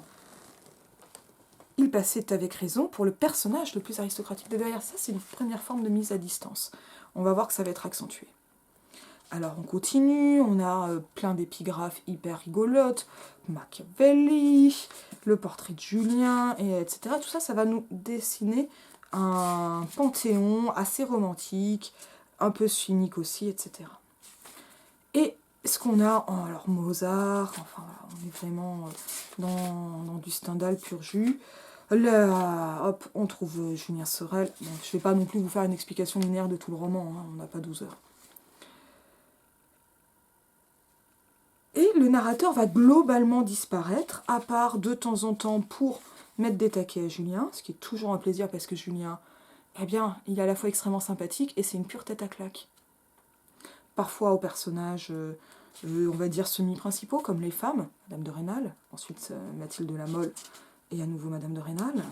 il passait avec raison pour le personnage le plus aristocratique. De derrière ça, c'est une première forme de mise à distance. On va voir que ça va être accentué. Alors on continue, on a plein d'épigraphes hyper rigolotes, Machiavelli, le portrait de Julien, etc. Tout ça, ça va nous dessiner un panthéon assez romantique, un peu cynique aussi, etc. Et ce qu'on a, alors Mozart, enfin on est vraiment dans du Stendhal pur jus. Là, hop, on trouve Julien Sorel. Bon, je ne vais pas non plus vous faire une explication linéaire de tout le roman, hein, on n'a pas 12 heures. Et le narrateur va globalement disparaître, à part de temps en temps pour mettre des taquets à Julien, ce qui est toujours un plaisir parce que Julien, eh bien, il est à la fois extrêmement sympathique et c'est une pure tête à claque. Parfois aux personnages, on va dire semi-principaux, comme les femmes, Madame de Rênal, ensuite Mathilde de la Mole et à nouveau Madame de Rênal.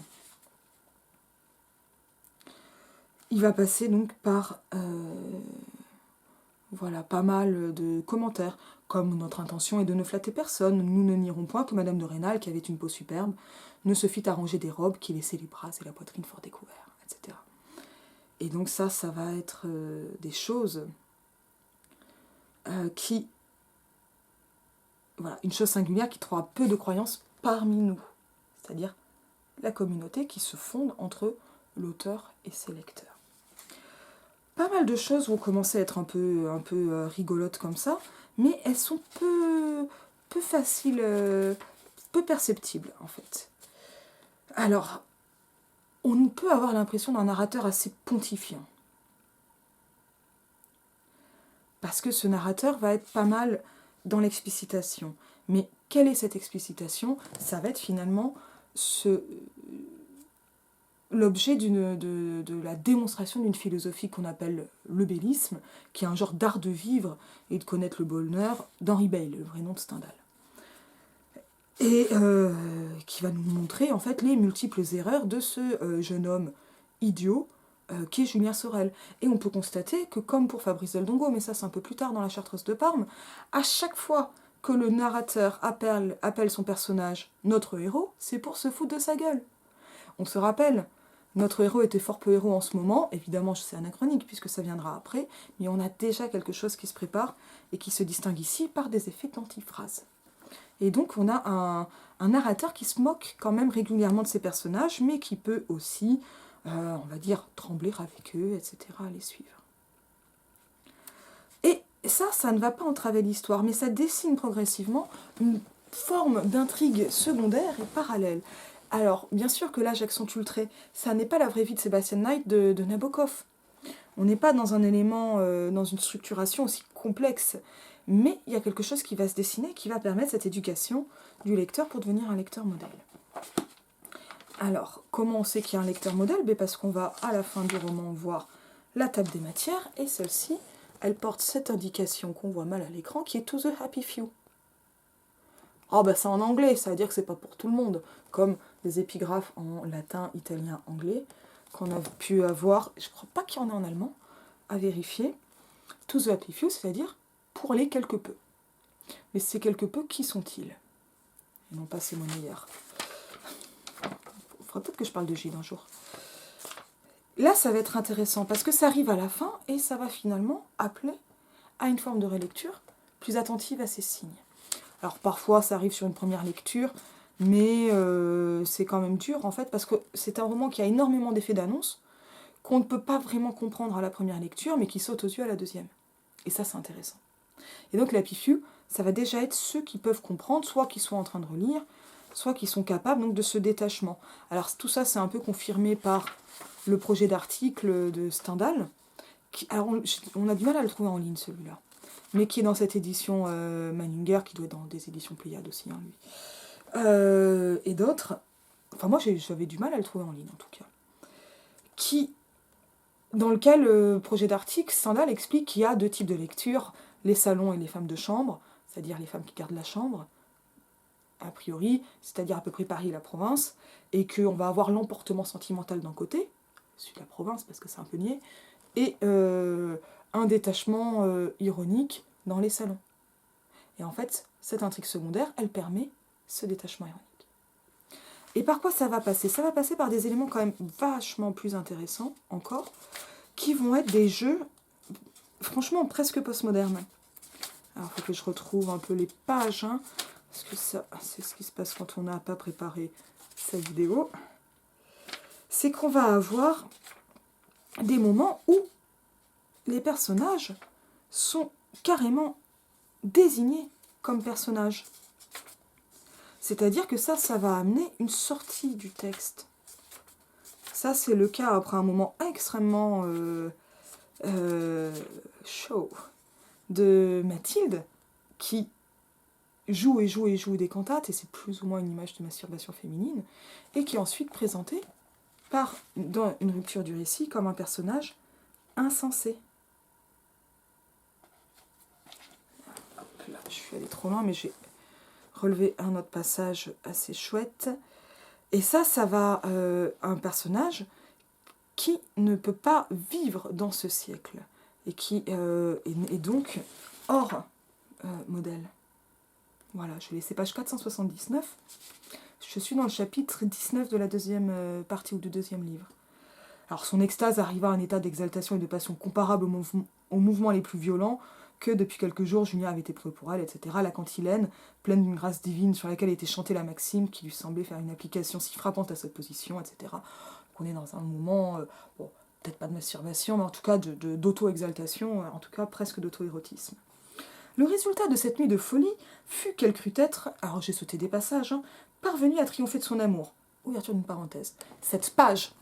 Il va passer donc par voilà, pas mal de commentaires, comme notre intention est de ne flatter personne, nous ne nierons point que Madame de Rênal, qui avait une peau superbe, ne se fit arranger des robes qui laissaient les bras et la poitrine fort découverts, etc. Et donc ça va être des choses qui... Voilà, une chose singulière qui trouvera peu de croyances parmi nous, c'est-à-dire la communauté qui se fonde entre l'auteur et ses lecteurs. Pas mal de choses vont commencer à être un peu rigolotes comme ça, mais elles sont peu faciles, peu perceptibles en fait. Alors, on peut avoir l'impression d'un narrateur assez pontifiant. Parce que ce narrateur va être pas mal dans l'explicitation. Mais quelle est cette explicitation? Ça va être finalement l'objet de la démonstration d'une philosophie qu'on appelle le bellisme, qui est un genre d'art de vivre et de connaître le bonheur d'Henri Bayle, le vrai nom de Stendhal. Et qui va nous montrer en fait les multiples erreurs de ce jeune homme idiot qui est Julien Sorel. Et on peut constater que, comme pour Fabrice Del Dongo, mais ça c'est un peu plus tard dans La Chartreuse de Parme, à chaque fois que le narrateur appelle son personnage notre héros, c'est pour se foutre de sa gueule. On se rappelle, notre héros était fort peu héros en ce moment, évidemment c'est anachronique puisque ça viendra après, mais on a déjà quelque chose qui se prépare et qui se distingue ici par des effets d'antiphrase. Et donc on a un narrateur qui se moque quand même régulièrement de ses personnages, mais qui peut aussi, on va dire, trembler avec eux, etc., les suivre. Et ça ne va pas entraver l'histoire, mais ça dessine progressivement une forme d'intrigue secondaire et parallèle. Alors, bien sûr que là, j'accentue le trait, ça n'est pas la vraie vie de Sebastian Knight de Nabokov. On n'est pas dans un élément, dans une structuration aussi complexe, mais il y a quelque chose qui va se dessiner, qui va permettre cette éducation du lecteur pour devenir un lecteur modèle. Alors, comment on sait qu'il y a un lecteur modèle? Parce qu'on va, à la fin du roman, voir la table des matières, et celle-ci, elle porte cette indication qu'on voit mal à l'écran, qui est « To the happy few ». Ah c'est en anglais, ça veut dire que c'est pas pour tout le monde, comme les épigraphes en latin, italien, anglais, qu'on a pu avoir, je crois pas qu'il y en a en allemand, à vérifier. « To the happy few », c'est-à-dire pour les quelque peu. Mais ces quelque peu, qui sont-ils? Et non pas ces monnayeurs. Il faudra peut-être que je parle de Gilles un jour. Là, ça va être intéressant, parce que ça arrive à la fin, et ça va finalement appeler à une forme de relecture plus attentive à ces signes. Alors parfois, ça arrive sur une première lecture, mais c'est quand même dur, en fait, parce que c'est un roman qui a énormément d'effets d'annonce, qu'on ne peut pas vraiment comprendre à la première lecture, mais qui saute aux yeux à la deuxième. Et ça, c'est intéressant. Et donc, l'happy few, ça va déjà être ceux qui peuvent comprendre, soit qui sont en train de relire, soit qui sont capables donc, de ce détachement. Alors, tout ça, c'est un peu confirmé par le projet d'article de Stendhal. Alors, on a du mal à le trouver en ligne, celui-là. Mais qui est dans cette édition Manninger, qui doit être dans des éditions Pléiades aussi, hein, lui. Et d'autres. Enfin, moi, j'avais du mal à le trouver en ligne, en tout cas. Dans lequel le projet d'article, Stendhal explique qu'il y a deux types de lecture, les salons et les femmes de chambre, c'est-à-dire les femmes qui gardent la chambre, a priori, c'est-à-dire à peu près Paris et la province, et qu'on va avoir l'emportement sentimental d'un côté, celui de la province parce que c'est un peu niais, et un détachement ironique dans les salons. Et en fait, cette intrigue secondaire, elle permet ce détachement ironique. Et par quoi ça va passer? Ça va passer par des éléments quand même vachement plus intéressants encore, qui vont être des jeux, franchement, presque postmodernes. Alors, il faut que je retrouve un peu les pages, hein, parce que ça, c'est ce qui se passe quand on n'a pas préparé sa vidéo. C'est qu'on va avoir des moments où les personnages sont carrément désignés comme personnages. C'est-à-dire que ça va amener une sortie du texte. Ça, c'est le cas après un moment extrêmement chaud de Mathilde, qui joue des cantates, et c'est plus ou moins une image de masturbation féminine, et qui est ensuite présentée dans une rupture du récit comme un personnage insensé. Là, je suis allée trop loin, mais j'ai relevé un autre passage assez chouette. Et ça va un personnage qui ne peut pas vivre dans ce siècle et qui est donc hors modèle. Voilà, je vais laisser page 479. Je suis dans le chapitre 19 de la deuxième partie ou du deuxième livre. Alors son extase arriva à un état d'exaltation et de passion comparable aux mouvements les plus violents que depuis quelques jours Julien avait éprouvé pour elle, etc. La cantilène, pleine d'une grâce divine sur laquelle était chantée la maxime qui lui semblait faire une application si frappante à sa position, etc. Donc on est dans un moment, bon, peut-être pas de masturbation, mais en tout cas d'auto-exaltation, en tout cas presque d'auto-érotisme. Le résultat de cette nuit de folie fut qu'elle crut être, alors j'ai sauté des passages, parvenue à triompher de son amour. Ouverture d'une parenthèse. Cette page,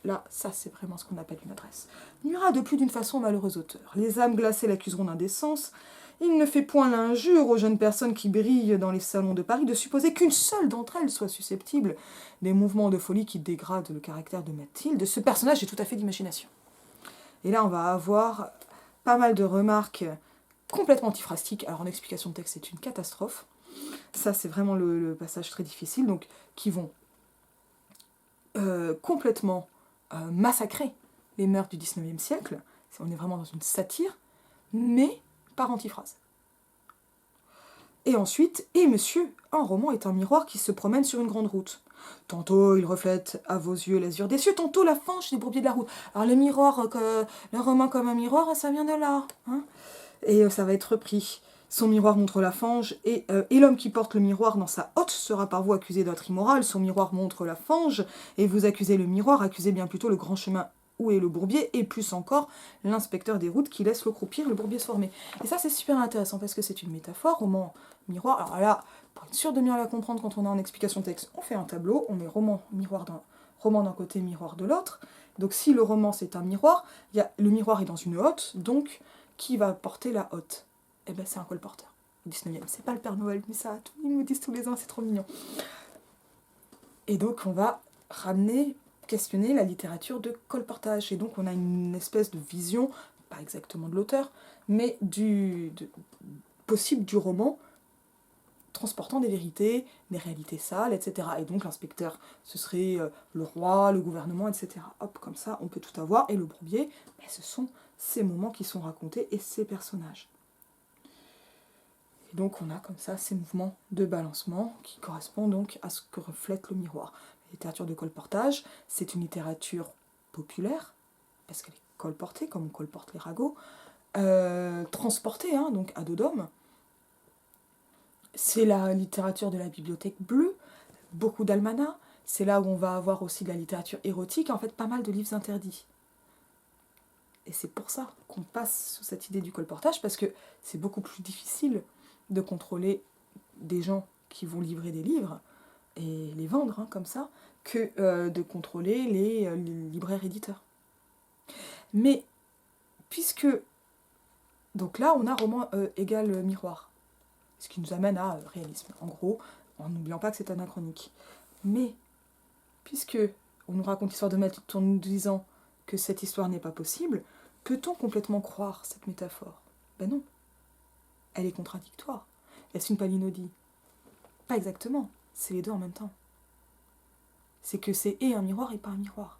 là, ça c'est vraiment ce qu'on appelle une adresse, nuira de plus d'une façon au malheureux auteur. Les âmes glacées l'accuseront d'indécence. Il ne fait point l'injure aux jeunes personnes qui brillent dans les salons de Paris de supposer qu'une seule d'entre elles soit susceptible des mouvements de folie qui dégradent le caractère de Mathilde. Ce personnage est tout à fait d'imagination. Et là, on va avoir pas mal de remarques complètement antiphrastiques. Alors en explication de texte, c'est une catastrophe. Ça, c'est vraiment le passage très difficile, donc qui vont complètement massacrer les mœurs du 19e siècle. On est vraiment dans une satire, mais par antiphrase. Et ensuite, et monsieur, un roman est un miroir qui se promène sur une grande route. Tantôt il reflète à vos yeux l'azur des cieux, tantôt la fange des bourbiers de la route. Alors le miroir, le roman comme un miroir, ça vient de là. Hein, et ça va être repris. Son miroir montre la fange, et l'homme qui porte le miroir dans sa hotte sera par vous accusé d'être immoral. Son miroir montre la fange, et vous accusez le miroir, accusez bien plutôt le grand chemin où est le bourbier, et plus encore l'inspecteur des routes qui laisse l'eau croupir, le bourbier se former. Et ça c'est super intéressant parce que c'est une métaphore, roman, miroir. Alors là, pour être sûr de bien la comprendre quand on est en explication de texte, on fait un tableau, on met roman d'un côté, miroir de l'autre. Donc si le roman c'est un miroir, le miroir est dans une hotte, donc qui va porter la hotte? Eh ben c'est un colporteur. Au 19e, c'est pas le Père Noël, mais ça, ils me disent tous les ans, c'est trop mignon. Et donc on va questionner la littérature de colportage. Et donc on a une espèce de vision, pas exactement de l'auteur, mais possible du roman, transportant des vérités, des réalités sales, etc. Et donc l'inspecteur, ce serait le roi, le gouvernement, etc. Hop, comme ça, on peut tout avoir. Et le bourbier, ce sont ces moments qui sont racontés et ces personnages. Et donc on a comme ça ces mouvements de balancement qui correspondent donc à ce que reflète le miroir. La littérature de colportage, c'est une littérature populaire, parce qu'elle est colportée, comme on colporte les ragots, transportée, donc à dos d'homme. C'est la littérature de la bibliothèque bleue, beaucoup d'almanachs. C'est là où on va avoir aussi de la littérature érotique, en fait pas mal de livres interdits. Et c'est pour ça qu'on passe sous cette idée du colportage, parce que c'est beaucoup plus difficile de contrôler des gens qui vont livrer des livres et les vendre comme ça, que de contrôler les libraires éditeurs. Mais puisque... Donc là, on a roman égale miroir. Ce qui nous amène à réalisme. En gros, en n'oubliant pas que c'est anachronique. Mais, puisque on nous raconte l'histoire de Mathilde en nous disant que cette histoire n'est pas possible, peut-on complètement croire cette métaphore? Ben non. Elle est contradictoire. Est-ce une palinodie? Pas exactement. C'est les deux en même temps. C'est que c'est et un miroir et pas un miroir.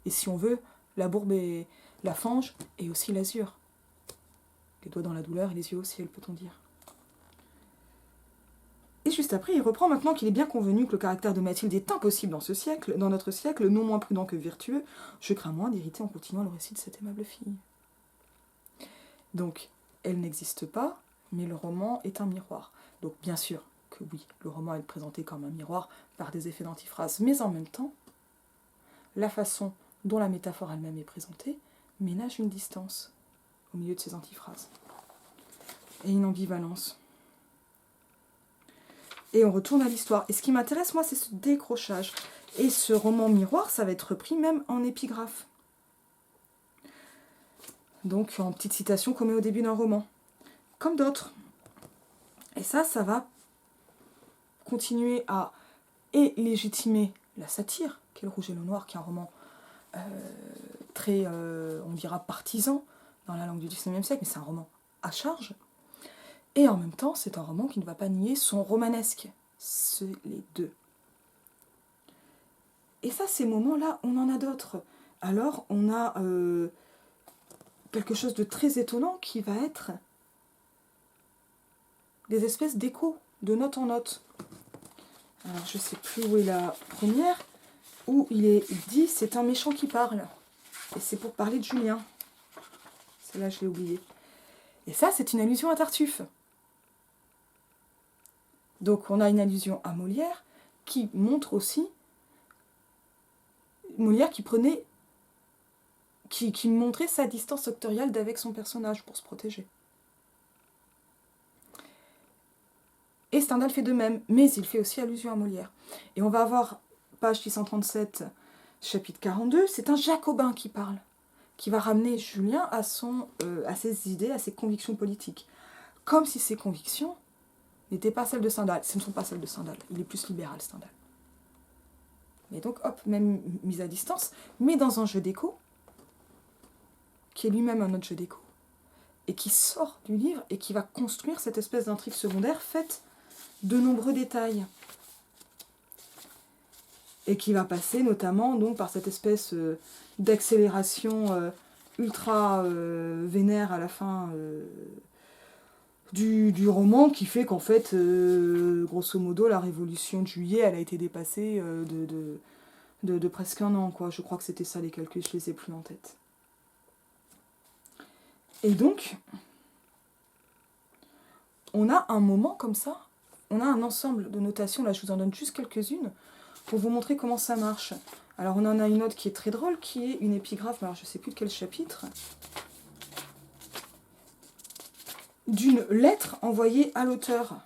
Et si on veut, la bourbe et la fange et aussi l'azur. Les doigts dans la douleur et les yeux au ciel, peut-on dire. Et juste après, il reprend maintenant qu'il est bien convenu que le caractère de Mathilde est impossible dans notre siècle, non moins prudent que vertueux, je crains moins d'irriter en continuant le récit de cette aimable fille. Donc, elle n'existe pas, mais le roman est un miroir. Donc, bien sûr que oui, le roman est présenté comme un miroir par des effets d'antiphrase, mais en même temps, la façon dont la métaphore elle-même est présentée ménage une distance au milieu de ces antiphrases et une ambivalence. Et on retourne à l'histoire. Et ce qui m'intéresse, moi, c'est ce décrochage. Et ce roman miroir, ça va être repris même en épigraphe. Donc, en petite citation qu'on met au début d'un roman. Comme d'autres. Et ça va continuer à légitimer la satire, qui est Le Rouge et le Noir, qui est un roman très, on dira, partisan dans la langue du XIXe siècle, mais c'est un roman à charge. Et en même temps, c'est un roman qui ne va pas nier son romanesque. C'est les deux. Et ça, ces moments-là, on en a d'autres. Alors, on a quelque chose de très étonnant qui va être des espèces d'échos, de note en note. Alors, je ne sais plus où est la première, où il est dit « c'est un méchant qui parle ». Et c'est pour parler de Julien. Celle-là, je l'ai oubliée. Et ça, c'est une allusion à Tartuffe. Donc, on a une allusion à Molière qui montre aussi Molière qui montrait sa distance actoriale d'avec son personnage pour se protéger. Et Stendhal fait de même, mais il fait aussi allusion à Molière. Et on va avoir, page 637, chapitre 42, c'est un Jacobin qui parle, qui va ramener Julien à ses idées, à ses convictions politiques. Comme si ces convictions n'étaient pas celles de Stendhal. Ce ne sont pas celles de Stendhal, il est plus libéral, Stendhal. Mais donc, hop, même mise à distance, mais dans un jeu d'écho, qui est lui-même un autre jeu d'écho, et qui sort du livre, et qui va construire cette espèce d'intrigue secondaire faite de nombreux détails. Et qui va passer notamment donc, par cette espèce d'accélération ultra vénère à la fin du roman, qui fait qu'en fait, grosso modo, la révolution de juillet, elle a été dépassée de presque un an, quoi. Je crois que c'était ça les calculs, je les ai plus en tête. Et donc, on a un moment comme ça, on a un ensemble de notations, là je vous en donne juste quelques-unes, pour vous montrer comment ça marche. Alors on en a une autre qui est très drôle, qui est une épigraphe, alors je ne sais plus de quel chapitre, d'une lettre envoyée à l'auteur.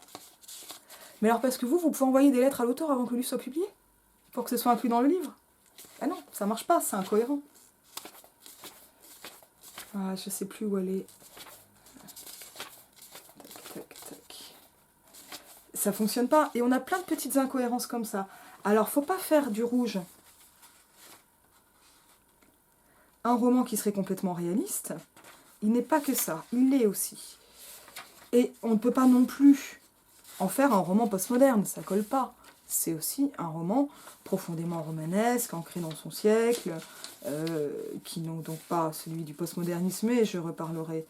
Mais alors parce que vous pouvez envoyer des lettres à l'auteur avant que le livre soit publié? Pour que ce soit inclus dans le livre? Ah non, ça marche pas, c'est incohérent. Ah, je sais plus où elle est. Tac, tac, tac. Ça fonctionne pas. Et on a plein de petites incohérences comme ça. Alors, faut pas faire du Rouge un roman qui serait complètement réaliste. Il n'est pas que ça, il l'est aussi. Et on ne peut pas non plus en faire un roman postmoderne, ça colle pas. C'est aussi un roman profondément romanesque, ancré dans son siècle, qui n'est donc pas celui du postmodernisme, et je reparlerai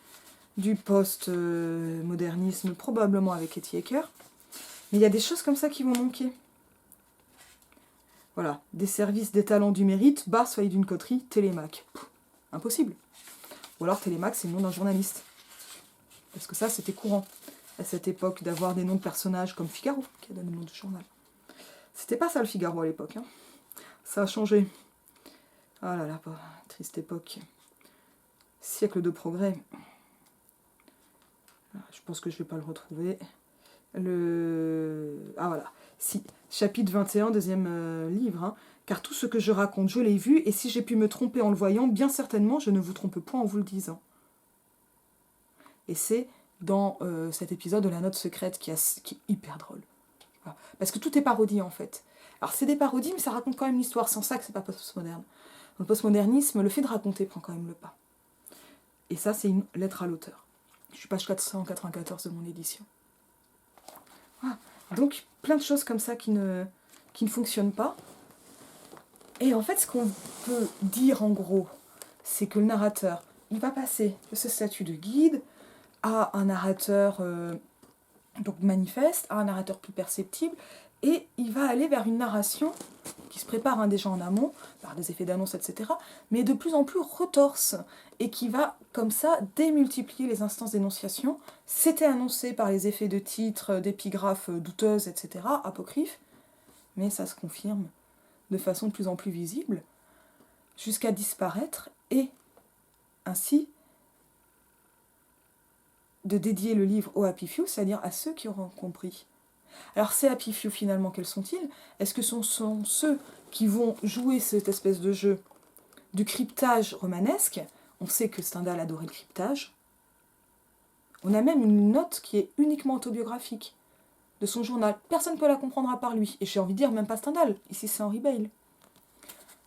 du postmodernisme probablement avec Etty Ecker. Mais il y a des choses comme ça qui vont manquer. Voilà, des services, des talents, du mérite, bas, soyez d'une coterie, Télémaque. Impossible. Ou alors Télémaque, c'est le nom d'un journaliste. Parce que ça, c'était courant à cette époque d'avoir des noms de personnages comme Figaro, qui a donné le nom du journal. C'était pas ça le Figaro à l'époque. Hein. Ça a changé. Ah là là, triste époque. Siècle de progrès. Je pense que je vais pas le retrouver. Ah voilà. Si, chapitre 21, deuxième livre. Hein. Car tout ce que je raconte, je l'ai vu, et si j'ai pu me tromper en le voyant, bien certainement, je ne vous trompe point en vous le disant. Et c'est dans cet épisode de la note secrète qui est hyper drôle. Voilà. Parce que tout est parodie, en fait. Alors, c'est des parodies, mais ça raconte quand même l'histoire. Sans ça, que c'est pas postmoderne. Dans le postmodernisme, le fait de raconter prend quand même le pas. Et ça, c'est une lettre à l'auteur. Je suis page 494 de mon édition. Voilà. Donc, plein de choses comme ça qui ne fonctionnent pas. Et en fait, ce qu'on peut dire en gros, c'est que le narrateur, il va passer de ce statut de guide à un narrateur donc manifeste, à un narrateur plus perceptible, et il va aller vers une narration qui se prépare déjà en amont, par des effets d'annonce, etc., mais de plus en plus retorse, et qui va, comme ça, démultiplier les instances d'énonciation. C'était annoncé par les effets de titres, d'épigraphes douteuses, etc., apocryphes, mais ça se confirme de façon de plus en plus visible, jusqu'à disparaître, et ainsi de dédier le livre aux Happy Few, c'est-à-dire à ceux qui auront compris. Alors ces Happy Few, finalement, quels sont-ils? Est-ce que ce sont ceux qui vont jouer cette espèce de jeu du cryptage romanesque? On sait que Stendhal adorait le cryptage. On a même une note qui est uniquement autobiographique de son journal. Personne ne peut la comprendre à part lui. Et j'ai envie de dire, même pas Stendhal. Ici, c'est Henri Bayle.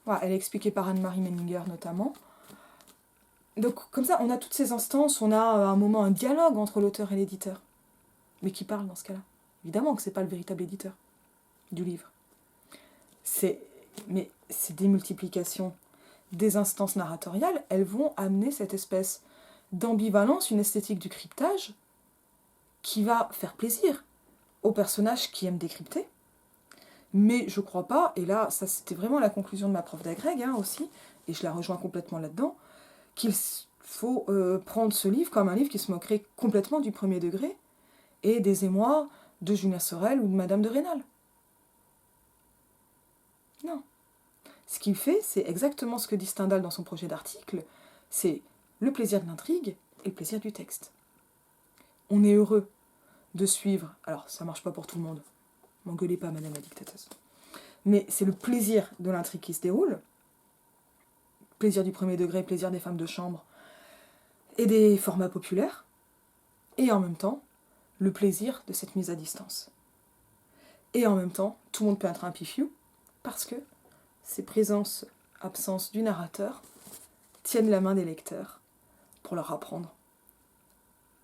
Voilà, elle est expliquée par Anne-Marie Menninger, notamment. Donc, comme ça, on a toutes ces instances. On a à un moment un dialogue entre l'auteur et l'éditeur. Mais qui parle dans ce cas-là? Évidemment que ce n'est pas le véritable éditeur du livre. Mais ces démultiplications des instances narratoriales, elles vont amener cette espèce d'ambivalence, une esthétique du cryptage, qui va faire plaisir aux personnages qui aiment décrypter. Mais je crois pas, et là, ça c'était vraiment la conclusion de ma prof d'agrég aussi, et je la rejoins complètement là-dedans, qu'il faut prendre ce livre comme un livre qui se moquerait complètement du premier degré et des émois de Julien Sorel ou de Madame de Rênal. Non. Ce qu'il fait, c'est exactement ce que dit Stendhal dans son projet d'article, c'est le plaisir de l'intrigue et le plaisir du texte. On est heureux de suivre, alors ça marche pas pour tout le monde, m'engueulez pas madame la dictatrice, mais c'est le plaisir de l'intrigue qui se déroule, plaisir du premier degré, plaisir des femmes de chambre et des formats populaires, et en même temps, le plaisir de cette mise à distance. Et en même temps, tout le monde peut être un Happy Few, parce que ces présences, absences du narrateur tiennent la main des lecteurs pour leur apprendre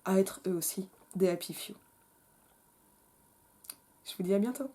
à être eux aussi des Happy Few. Je vous dis à bientôt.